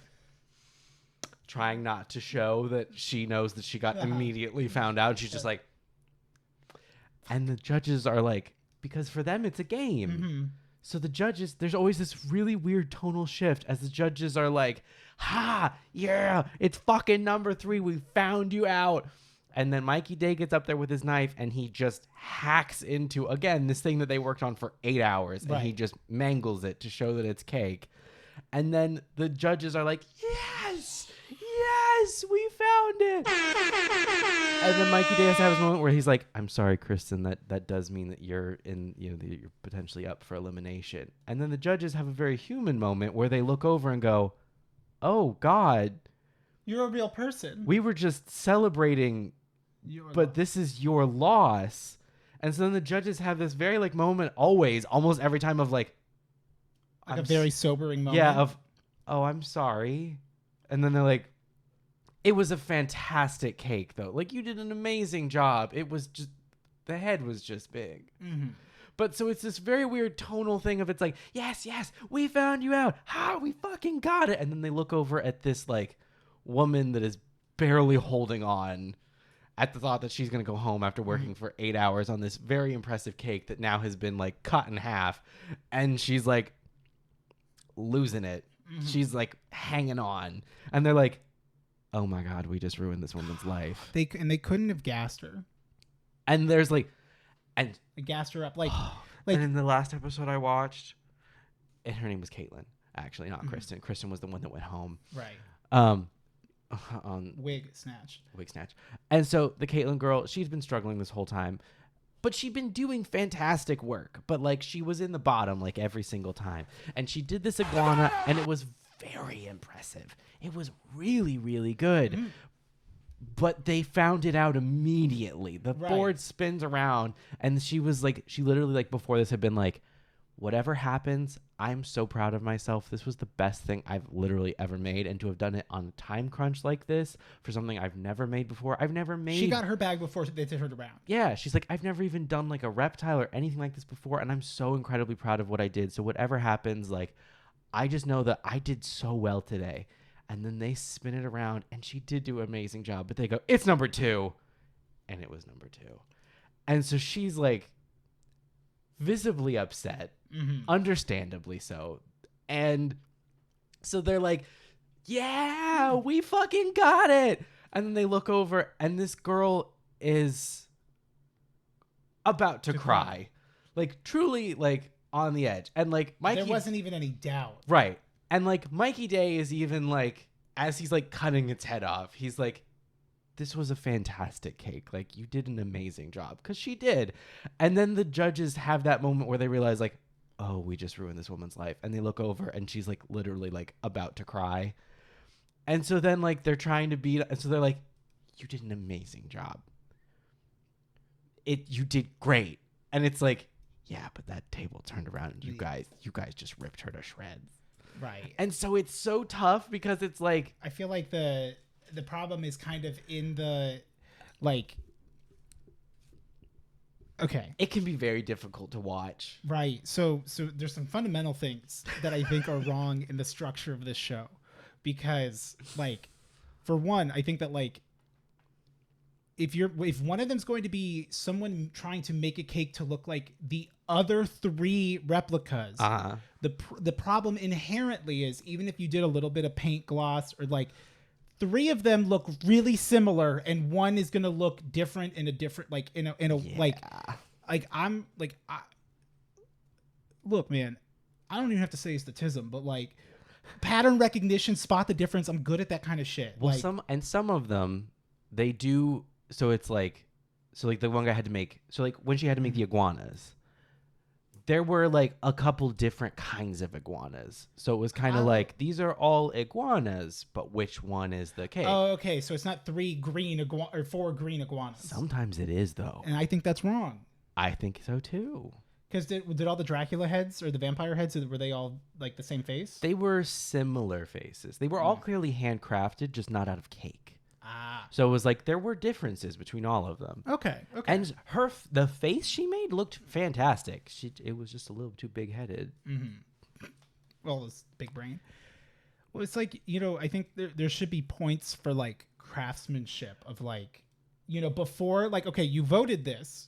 S2: trying not to show that she knows that she got immediately found out. She's just like, and the judges are like, because for them it's a game. So the judges, there's always this really weird tonal shift as the judges are like, ha, yeah, it's fucking number 3. We found you out. And then Mikey Day gets up there with his knife and he just hacks into, again, this thing that they worked on for 8 hours. And he just mangles it to show that it's cake. And then the judges are like, yes, we found it. And then Mikey Day has to have his moment where he's like, I'm sorry, Kristen, that does mean that you're you're potentially up for elimination. And then the judges have a very human moment where they look over and go, oh, God.
S1: You're a real person.
S2: We were just celebrating, but this is your loss. And so then the judges have this very like moment almost every time of like
S1: a very sobering moment.
S2: Yeah, oh, I'm sorry. And then they're like, it was a fantastic cake though. Like you did an amazing job. It was just, the head was just big. But so it's this very weird tonal thing of it's like, yes, we found you out. Ha, we fucking got it. And then they look over at this like woman that is barely holding on at the thought that she's going to go home after working for 8 hours on this very impressive cake that now has been like cut in half. And she's like losing it. She's like hanging on. And they're like, oh my God, we just ruined this woman's life.
S1: They couldn't have gassed her.
S2: And there's like, and
S1: They gassed her up like
S2: and in the last episode I watched, and her name was Caitlin, actually, not Kristen. Kristen was the one that went home.
S1: right.
S2: On
S1: Wig snatched.
S2: Wig snatch. And so the Caitlin girl, she's been struggling this whole time, but she'd been doing fantastic work. But like she was in the bottom like every single time. And she did this iguana and it was very impressive. It was really, really good. But they found it out immediately. The board spins around and she literally like before this had been like, whatever happens, I'm so proud of myself. This was the best thing I've literally ever made. And to have done it on a time crunch like this for something I've never made before. I've never made.
S1: She got her bag before they turned around.
S2: Yeah. She's like, I've never even done like a reptile or anything like this before. And I'm so incredibly proud of what I did. So whatever happens, like, I just know that I did so well today. And then they spin it around and she did do an amazing job. But they go, it's number 2. And it was number 2. And so she's like visibly upset. Understandably so. And so they're like, yeah, we fucking got it. And then they look over and this girl is about to cry. Like truly like on the edge. And like Mikey,
S1: there wasn't even any doubt.
S2: Right. And like Mikey Day is even like, as he's like cutting its head off, he's like, this was a fantastic cake. Like you did an amazing job. Because she did. And then the judges have that moment where they realize like, oh, we just ruined this woman's life. And they look over and she's like literally like about to cry. And so then like they're trying to beat, and so they're like, you did an amazing job. You did great. And it's like, yeah, but that table turned around and you guys just ripped her to shreds.
S1: Right.
S2: And so it's so tough because it's like,
S1: I feel like the problem is kind of in the like Okay.
S2: it can be very difficult to watch.
S1: Right. So there's some fundamental things that I think are wrong in the structure of this show, because like, for one, I think that like, if one of them's going to be someone trying to make a cake to look like the other three replicas, the problem inherently is, even if you did a little bit of paint gloss, or like, three of them look really similar and one is going to look different in a different, like in a like I'm like, look, man, I don't even have to say statism, but like, pattern recognition, spot the difference. I'm good at that kind of shit.
S2: Well,
S1: like,
S2: some of them they do. So it's like, the one guy had to make. So like when she had to make the iguanas, there were like a couple different kinds of iguanas. So it was kind of like, these are all iguanas, but which one is the cake?
S1: Oh, okay. So it's not 3 green or 4 green iguanas.
S2: Sometimes it is though,
S1: And I think that's wrong.
S2: I think so too.
S1: Because did all the Dracula heads or the vampire heads, were they all like the same face?
S2: They were similar faces. They were all clearly handcrafted, just not out of cake. So it was like there were differences between all of them.
S1: Okay.
S2: And the face she made looked fantastic. It was just a little too big headed.
S1: Mm-hmm. Well, this big brain. Well, it's like, I think there should be points for like craftsmanship of like, before, like, okay, you voted this,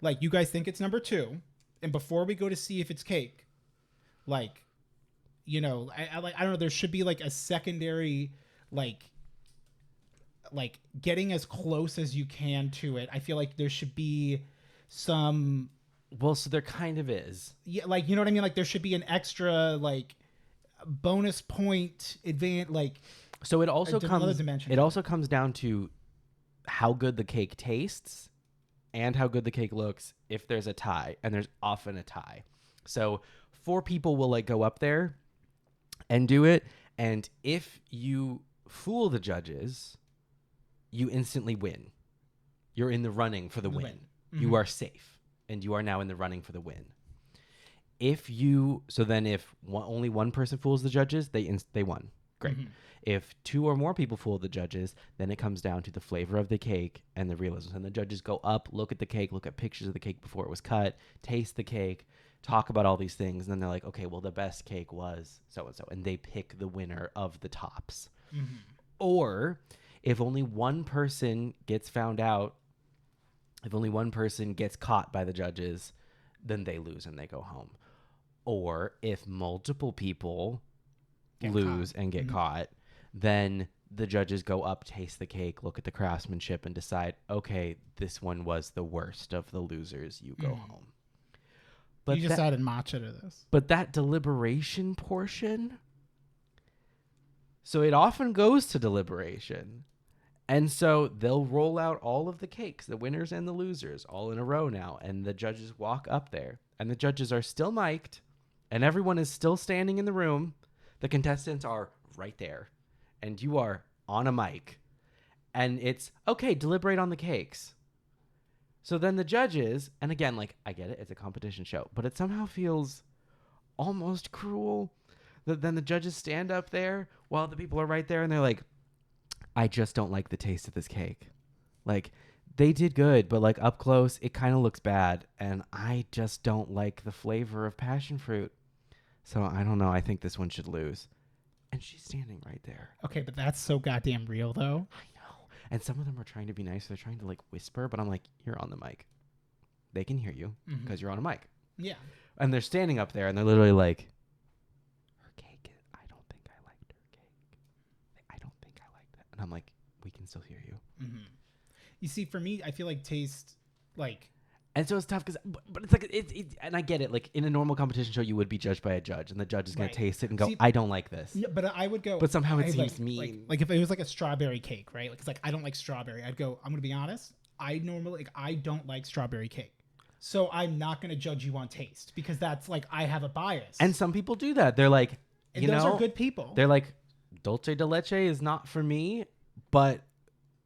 S1: like, you guys think it's number 2, and before we go to see if it's cake, like, I don't know, there should be like a secondary, like getting as close as you can to it. I feel like there should be some.
S2: Well, so there kind of is.
S1: Yeah, like, you know what I mean? Like, there should be an extra, like, bonus point advance, like.
S2: So it also
S1: comes
S2: comes down to how good the cake tastes and how good the cake looks if there's a tie, and there's often a tie. So 4 people will like go up there and do it, and if you fool the judges, you instantly win. You're in the running for the win. Mm-hmm. You are safe, and you are now in the running for the win. If only one person fools the judges, they won. Great. Mm-hmm. If 2 or more people fool the judges, then it comes down to the flavor of the cake and the realism. And the judges go up, look at the cake, look at pictures of the cake before it was cut, taste the cake, talk about all these things, and then they're like, okay, well, the best cake was so-and-so, and they pick the winner of the tops. Mm-hmm. Or if only one person gets found out, if only one person gets caught by the judges, then they lose and they go home. Or if multiple people lose and get caught, then the judges go up, taste the cake, look at the craftsmanship, and decide, okay, this one was the worst of the losers. You go home. But
S1: you just added matcha to this.
S2: But that deliberation portion, so it often goes to deliberation. And so they'll roll out all of the cakes, the winners and the losers, all in a row now. And the judges walk up there. And the judges are still mic'd. And everyone is still standing in the room. The contestants are right there. And you are on a mic. And it's, okay, deliberate on the cakes. So then the judges, and again, like, I get it, it's a competition show. But it somehow feels almost cruel that then the judges stand up there while the people are right there. And they're like, I just don't like the taste of this cake. Like, they did good, but like up close, it kind of looks bad. And I just don't like the flavor of passion fruit. So I don't know. I think this one should lose. And she's standing right there.
S1: Okay, but that's so goddamn real, though.
S2: I know. And some of them are trying to be nice. They're trying to like whisper, but I'm like, you're on the mic. They can hear you because you're on a mic.
S1: Yeah.
S2: And they're standing up there and they're literally like, I'm like, we can still hear you.
S1: Mm-hmm. You see, for me, I feel like taste, like,
S2: and so it's tough because, but it's like it, and I get it. Like in a normal competition show, you would be judged by a judge, and the judge is going to taste it and go, I don't like this.
S1: Yeah, but I would go.
S2: But somehow it seems mean.
S1: Like if it was like a strawberry cake, right? Like it's like I don't like strawberry. I'd go. I'm going to be honest. I don't like strawberry cake. So I'm not going to judge you on taste because that's like I have a bias.
S2: And some people do that. They're like,
S1: and those are good people.
S2: They're like, dulce de leche is not for me, but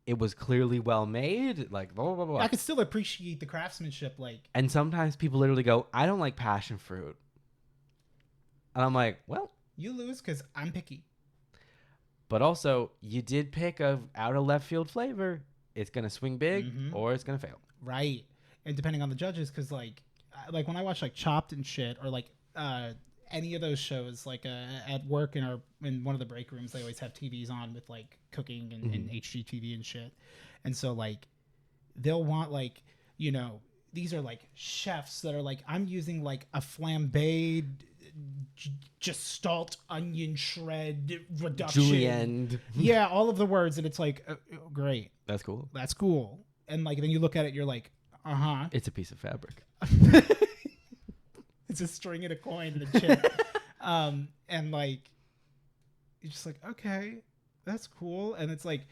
S2: it was clearly well made. Like, blah, blah, blah.
S1: I could still appreciate the craftsmanship. Like,
S2: and sometimes people literally go, I don't like passion fruit. And I'm like, well,
S1: you lose because I'm picky.
S2: But also, you did pick a out of left field flavor. It's going to swing big or it's going to fail.
S1: Right. and depending on the judges, because like when I watch like Chopped and shit, or like any of those shows, like at work in one of the break rooms, they always have TVs on with like cooking and HGTV and shit, and so like they'll want like, you know, these are like chefs that are like, I'm using like a flambéed gestalt onion shred reduction.
S2: Julienne.
S1: Yeah, all of the words, and it's like, great.
S2: That's cool.
S1: That's cool. And like then you look at it, you're like, uh-huh.
S2: It's a piece of fabric.
S1: It's a string and a coin and a chip. And like you're just like, okay, that's cool. And it's like,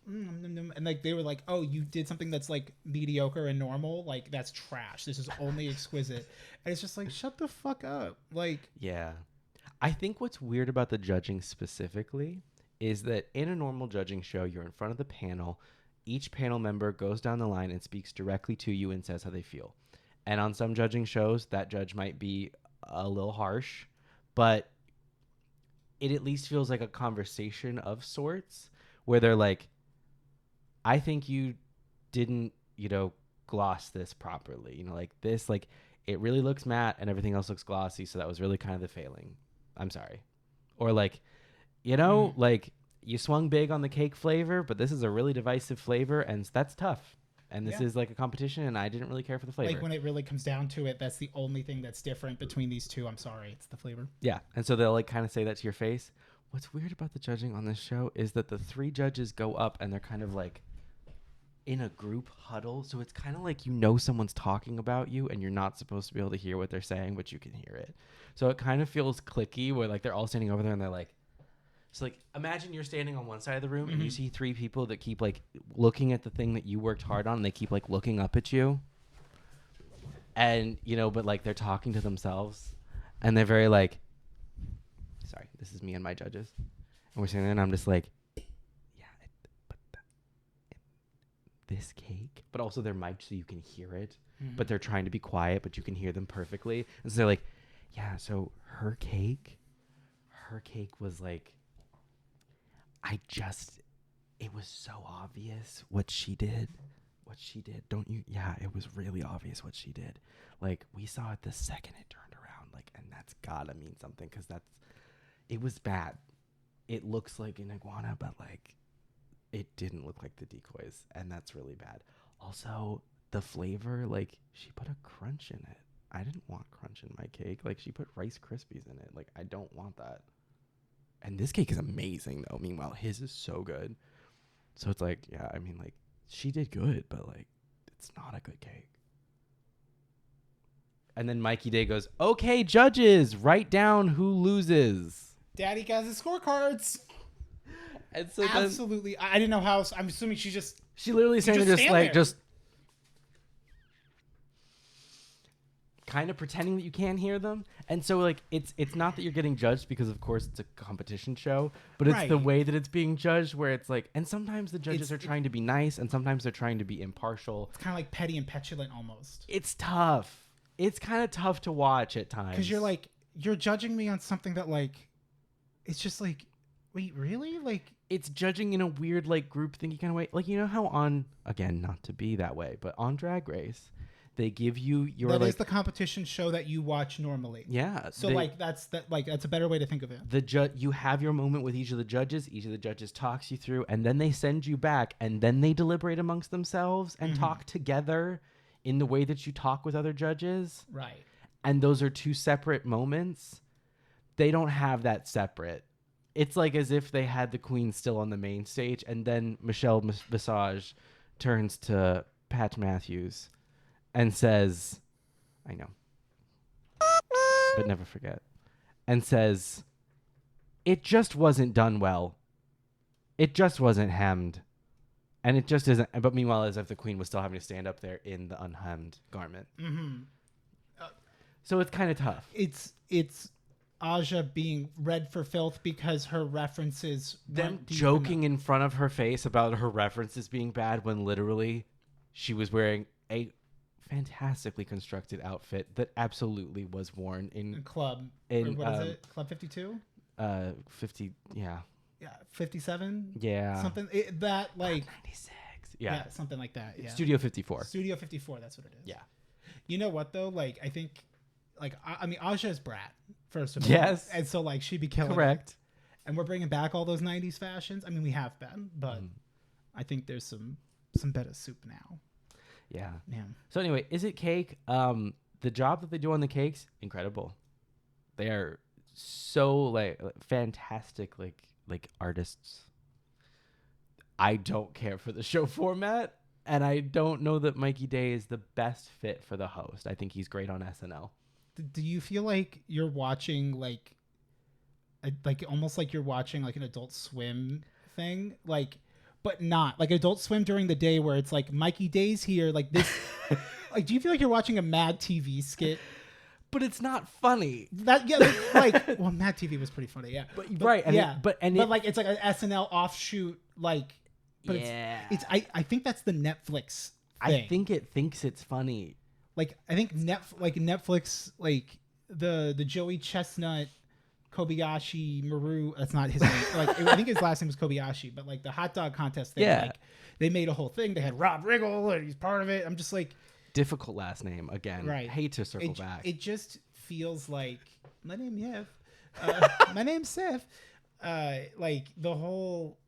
S1: and like they were like, oh, you did something that's like mediocre and normal, like that's trash, this is only exquisite. And it's just like, shut the fuck up. Like,
S2: yeah, I think what's weird about the judging specifically is that in a normal judging show, you're in front of the panel, each panel member goes down the line and speaks directly to you and says how they feel. And on some judging shows, that judge might be a little harsh, but it at least feels like a conversation of sorts where they're like, I think you didn't, you know, gloss this properly. You know, like this, like it really looks matte and everything else looks glossy. So that was really kind of the failing. I'm sorry. Or like, you know, like you swung big on the cake flavor, but this is a really divisive flavor and that's tough. And this is like a competition and I didn't really care for the flavor.
S1: Like when it really comes down to it, that's the only thing that's different between these two. I'm sorry. It's the flavor.
S2: Yeah. And so they'll like kind of say that to your face. What's weird about the judging on this show is that the three judges go up and they're kind of like in a group huddle. So it's kind of like, you know, someone's talking about you and you're not supposed to be able to hear what they're saying, but you can hear it. So it kind of feels clicky where like they're all standing over there and they're like, so like imagine you're standing on one side of the room and you see three people that keep like looking at the thing that you worked hard on and they keep like looking up at you. And, you know, but like they're talking to themselves and they're very like, sorry, this is me and my judges. And we're sitting there and I'm just like, this cake, but also they're mic'd so you can hear it, but they're trying to be quiet, but you can hear them perfectly. And so they're like, yeah, so her cake was like, it was so obvious what she did. Don't you? Yeah, it was really obvious what she did. Like we saw it the second it turned around, like, and that's gotta mean something. Cause it was bad. It looks like an iguana, but like, it didn't look like the decoys, and that's really bad. Also, the flavor, like, she put a crunch in it. I didn't want crunch in my cake. Like, she put Rice Krispies in it. Like, I don't want that. And this cake is amazing, though. Meanwhile, his is so good. So it's like, yeah, I mean, like, she did good, but, like, it's not a good cake. And then Mikey Day goes, okay, judges, write down who loses.
S1: Daddy got his scorecards.
S2: And so
S1: absolutely, I didn't know how. I'm assuming she
S2: literally saying just like
S1: there.
S2: just kind of pretending that you can't hear them. And so like it's not that you're getting judged because of course it's a competition show, but it's the way that it's being judged where it's like, and sometimes the judges are trying to be nice and sometimes they're trying to be impartial.
S1: It's kind of like petty and petulant almost.
S2: It's tough. It's kind of tough to watch at times.
S1: Because you're like, you're judging me on something that like, it's just like, wait, really? Like,
S2: it's judging in a weird, like, group thingy kind of way. Like, you know how on, again, not to be that way, but on Drag Race, they give you your,
S1: that is the competition show that you watch normally.
S2: Yeah.
S1: So, that's a better way to think of it.
S2: You have your moment with each of the judges. Each of the judges talks you through, and then they send you back, and then they deliberate amongst themselves and talk together in the way that you talk with other judges.
S1: Right.
S2: And those are two separate moments. They don't have that separate. It's like as if they had the queen still on the main stage, and then Michelle Visage turns to Pat Matthews and says, I know, but never forget, and says, it just wasn't done well. It just wasn't hemmed. And it just isn't. But meanwhile, as if the queen was still having to stand up there in the unhemmed garment. So it's kind of tough.
S1: It's Aja being read for filth because her references,
S2: them joking in front of her face about her references being bad when literally she was wearing a fantastically constructed outfit that absolutely was worn in
S1: club. What is it? Club 52?
S2: 50, yeah.
S1: Yeah, 57?
S2: Yeah.
S1: Something that like
S2: 96. Yeah.
S1: something like that. Yeah.
S2: Studio 54.
S1: Studio 54. That's what it is.
S2: Yeah.
S1: You know what though? Like I think, like I mean, Aja is Brat first of all.
S2: Yes.
S1: And so like she'd be killing.
S2: Correct.
S1: It. And we're bringing back all those '90s fashions. I mean, we have been, but I think there's some better soup now.
S2: Yeah.
S1: Yeah.
S2: So anyway, Is It Cake? The job that they do on the cakes, incredible. They are so like fantastic, like artists. I don't care for the show format, and I don't know that Mikey Day is the best fit for the host. I think he's great on SNL.
S1: Do you feel like you're watching like almost like you're watching like an Adult Swim thing, like, but not like Adult Swim during the day where it's like Mikey Day's here, like this. Like, do you feel like you're watching a Mad TV skit?
S2: But it's not funny.
S1: That like well, Mad TV was pretty funny, yeah. But
S2: right, and
S1: yeah,
S2: but
S1: like it's like an SNL offshoot, like. But
S2: yeah,
S1: it's I think that's the Netflix thing.
S2: I think it thinks it's funny.
S1: Like I think Netflix, like the Joey Chestnut, Kobayashi Maru. That's not his name. Like I think his last name was Kobayashi. But like the hot dog contest thing,
S2: Yeah.
S1: like they made a whole thing. They had Rob Riggle and he's part of it. I'm just like,
S2: Difficult last name again.
S1: right.
S2: Hate to circle back.
S1: It just feels like my name Yev. My name's Seph. Like the whole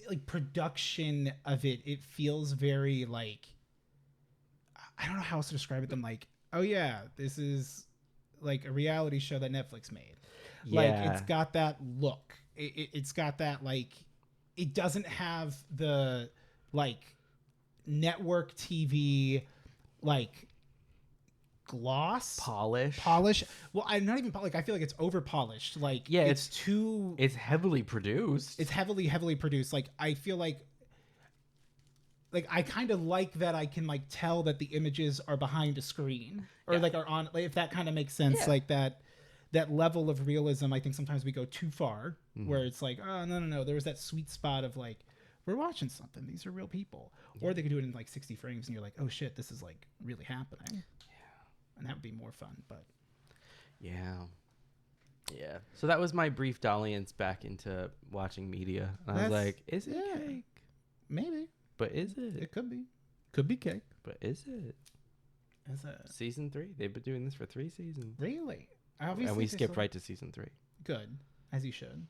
S1: like production of it feels very like, I don't know how else to describe it than like, oh yeah, this is like a reality show that Netflix made.
S2: Yeah.
S1: Like it's got that look. It's got that like, it doesn't have the like network TV like gloss
S2: polish.
S1: Well, I'm not even like I feel like it's over polished. Like
S2: Yeah,
S1: it's too.
S2: It's heavily produced.
S1: It's heavily produced. Like I feel like I kind of like that I can like tell that the images are behind a screen or
S2: Yeah.
S1: like are on. Like, if that kind of makes sense,
S2: Yeah.
S1: like that level of realism. I think sometimes we go too far, where it's like, oh no, there was that sweet spot of like, we're watching something. These are real people, or they could do it in like 60 frames, and you're like, oh shit, this is like really happening. And that would be more fun, but
S2: Yeah. So that was my brief dalliance back into watching media. And I was
S1: That's-
S2: like, is it
S1: yeah.
S2: cake?
S1: maybe
S2: But is it?
S1: it could be cake.
S2: But is it?
S1: Is it
S2: Season 3? They've been doing this for 3 seasons.
S1: really?
S2: And we skipped right to season 3.
S1: Good, as you should.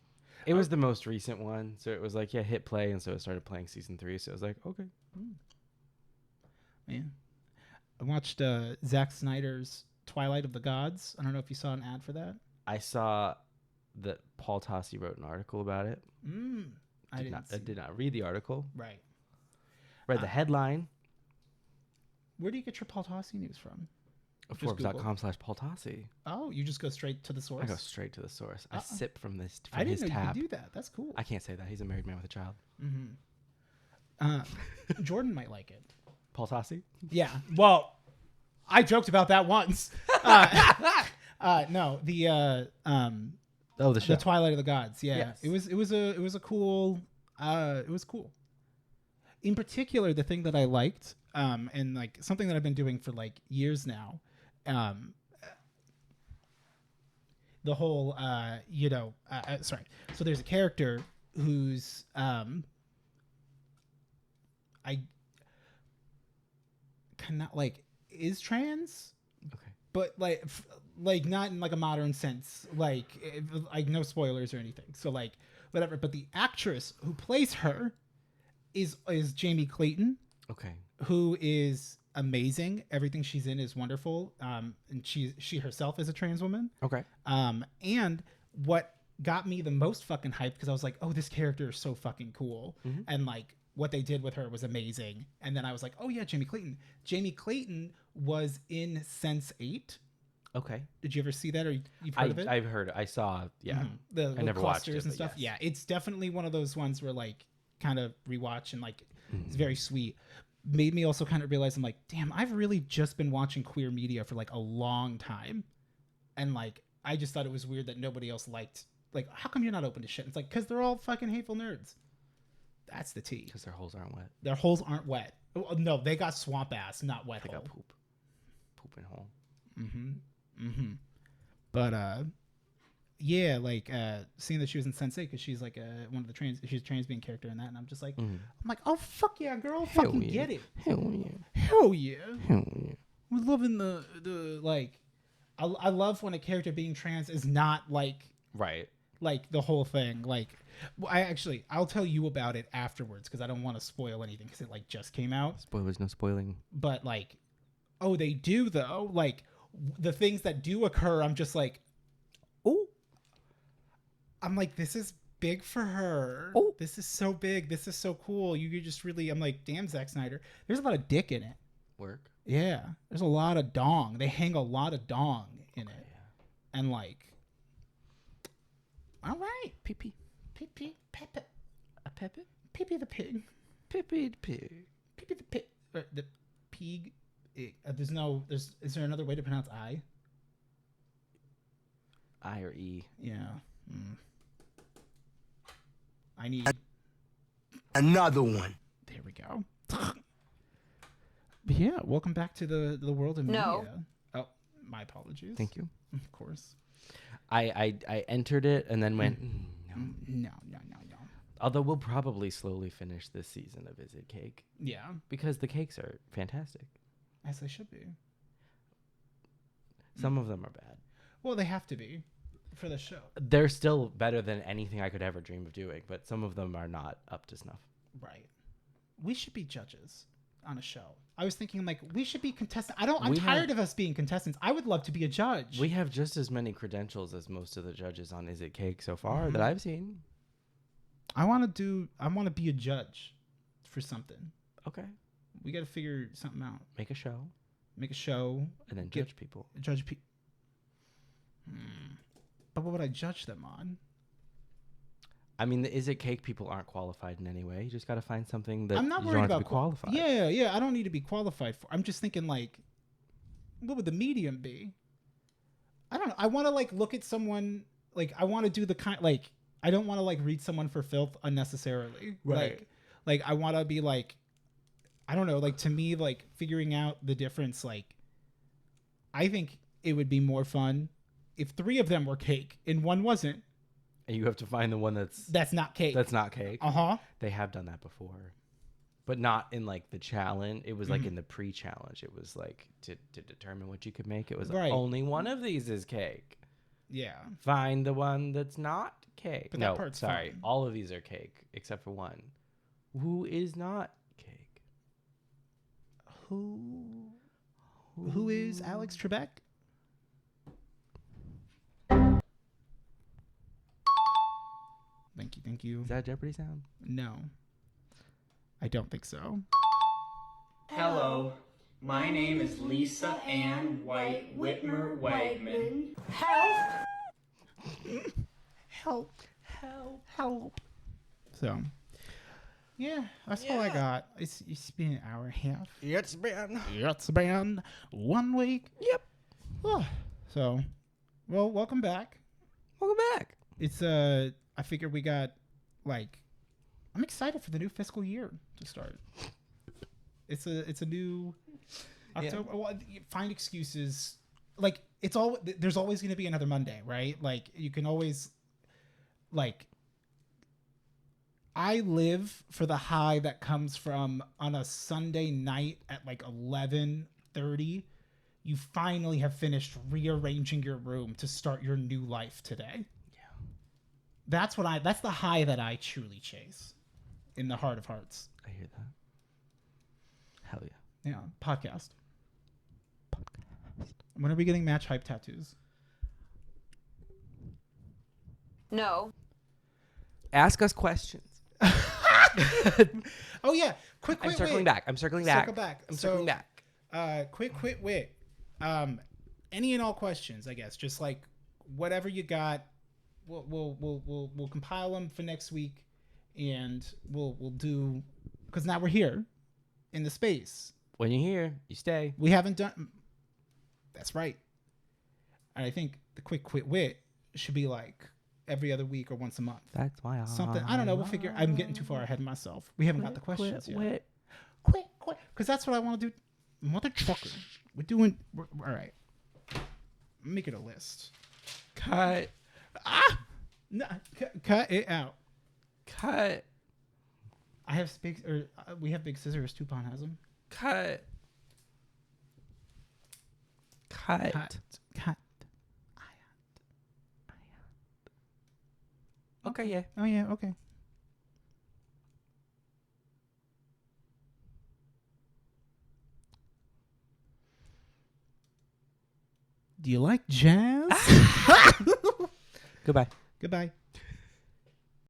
S2: It was the most recent one. So it was like, yeah, hit play. And so it started playing season 3. So it was like, okay.
S1: Yeah. I watched Zack Snyder's Twilight of the Gods. I don't know if you saw an ad for that.
S2: I saw that Paul Tossi wrote an article about it.
S1: I
S2: Did not read the article.
S1: Right.
S2: Read the headline.
S1: Where do you get your Paul Tossi news from? Just Google.
S2: Forbes.com/Paul Tossi.
S1: Oh, you just go straight to the source?
S2: I go straight to the source. I sip from this. From
S1: I didn't
S2: his
S1: know
S2: tab.
S1: you could do that. That's cool.
S2: I can't say that. He's a married man with a child.
S1: Jordan might like it.
S2: Paul Tossi?
S1: Yeah. Well, I joked about that once. No, the
S2: Oh, the show.
S1: the Twilight of the Gods. Yeah.
S2: Yes.
S1: It was a cool. It was cool. In particular, the thing that I liked, and like something that I've been doing for like years now, the whole, sorry. So there's a character who's, I cannot like is trans,
S2: Okay.
S1: but like not in like a modern sense, like no spoilers or anything. So like whatever. But the actress who plays her is Jamie Clayton,
S2: Okay.
S1: who is amazing. Everything she's in is wonderful. And she herself is a trans woman.
S2: Okay.
S1: And what got me the most fucking hyped, because I was like, oh, this character is so fucking cool. And like what they did with her was amazing. And then I was like, oh yeah, Jamie Clayton. Jamie Clayton was in Sense8.
S2: Okay.
S1: Did you ever see that, or you've heard of it?
S2: I've heard. I saw. Yeah.
S1: The
S2: I never watched
S1: clusters
S2: it,
S1: and
S2: but
S1: stuff.
S2: yes.
S1: Yeah, it's definitely one of those ones where like kind of rewatch and like it's very sweet. Made me also kind of realize I'm like, damn, I've really just been watching queer media for like a long time, and like I just thought it was weird that nobody else liked. Like, how come you're not open to shit? It's like, because they're all fucking hateful nerds. That's the tea.
S2: Because their holes aren't wet.
S1: Their holes aren't wet. Oh, no, they got swamp ass, not wet
S2: They
S1: hole.
S2: got poop. Poop and hole.
S1: But yeah, like seeing that she was in Sense8 because she's like one of the she's a trans being character in that, and I'm just like, I'm like, oh fuck yeah, girl, fucking get it,
S2: Hell yeah.
S1: hell yeah.
S2: Hell yeah.
S1: We're loving the like, I love when a character being trans is not like
S2: Right.
S1: like the whole thing. Like, well, I'll tell you about it afterwards because I don't want to spoil anything because it like just came out.
S2: Spoilers, no spoiling.
S1: But like, oh, they do though. Like the things that do occur, I'm just like, oh, I'm like, this is big for her. Oh, this is so big. This is so cool. You just really, I'm like, damn, Zack Snyder. There's a lot of dick in it.
S2: Work.
S1: Yeah, there's a lot of dong. They hang a lot of dong in it, and like, all right,
S2: Pee-pee.
S1: Pee-pee, Pepe,
S2: A Pepe?
S1: Pee-pee the pig,
S2: Pee-pee the pig.
S1: Pee-pee the pig, the pig. Is there another way to pronounce I?
S2: I or E.
S1: Yeah. I need
S3: Another one.
S1: There we go. But yeah, welcome back to the world of media. Oh, my apologies.
S2: Thank you.
S1: Of course.
S2: I entered it and then went,
S1: No.
S2: Although we'll probably slowly finish this season of Is It Cake?
S1: Yeah,
S2: Because the cakes are fantastic.
S1: as they should be.
S2: Some of them are bad.
S1: Well, they have to be for the show.
S2: They're still better than anything I could ever dream of doing, but some of them are not up to snuff.
S1: Right. We should be judges on a show. I was thinking like we should be contestants. I'm tired of us being contestants. I would love to be a judge.
S2: We have just as many credentials as most of the judges on Is It Cake so far that I've seen.
S1: I want to be a judge for something.
S2: Okay.
S1: We got to figure something out.
S2: Make a show. And then judge people.
S1: Judge people. But what would I judge them on?
S2: I mean, the Is It Cake people aren't qualified in any way. You just got to find something that
S1: I'm not
S2: you
S1: worried
S2: don't have
S1: about
S2: to be qualified.
S1: Yeah. I don't need to be qualified for. I'm just thinking like, what would the medium be? I don't know. I want to like look at someone like I want to do the kind like I don't want to like read someone for filth unnecessarily.
S2: Right.
S1: Like I want to be like, I don't know. Like to me, like figuring out the difference. Like, I think it would be more fun if 3 of them were cake and 1 wasn't.
S2: And you have to find the one
S1: that's not cake.
S2: That's not cake.
S1: Uh-huh.
S2: They have done that before. But not in like the challenge. It was like in the pre-challenge. It was like to determine what you could make. It was like, only one of these is cake.
S1: Yeah.
S2: Find the one that's not cake.
S1: But
S2: no,
S1: that part's
S2: sorry.
S1: fun.
S2: All of these are cake except for one. Who is not cake?
S1: Who is Alex Trebek? Thank you.
S2: Is that Jeopardy sound?
S1: No. I don't think so.
S4: Hello, my name is Lisa Ann White Whitmer Whiteman.
S1: Help. So, yeah, that's all I got. It's been an hour and a half.
S2: It's
S1: It's been 1 week.
S2: Yep.
S1: Oh, so, well, welcome back.
S2: Welcome back.
S1: It's I figured we got like I'm excited for the new fiscal year to start. It's a new October. Well, find excuses. Like there's always going to be another Monday, right? Like you can always like I live for the high that comes from on a Sunday night at like 11:30. You finally have finished rearranging your room to start your new life today. That's the high that I truly chase in the heart of hearts.
S2: I hear that. Hell yeah.
S1: Yeah. Podcast. When are we getting match hype tattoos?
S5: No.
S2: Ask us questions.
S1: Oh yeah. Quick
S2: I'm
S1: wait.
S2: circling back. I'm circling back. I'm circling back.
S1: Quick wait. Any and all questions, I guess. Just like whatever you got. We'll compile them for next week, and we'll do because now we're here in the space.
S2: When you're here, you stay.
S1: We haven't done. That's right. And I think the quick wit should be like every other week or once a month.
S2: That's why
S1: Something I don't know. We'll figure. I'm getting too far ahead of myself. We haven't got the questions yet.
S2: Quit.
S1: Because that's what I want to do. Motherfucker. We're all right. Make it a list.
S2: Cut.
S1: No, cut it out.
S2: Cut.
S1: I have we have big scissors. Tupon has them.
S2: Cut.
S1: Cut.
S2: Okay, yeah.
S1: Oh yeah. Okay. Do you like jazz?
S2: Goodbye.
S1: Goodbye.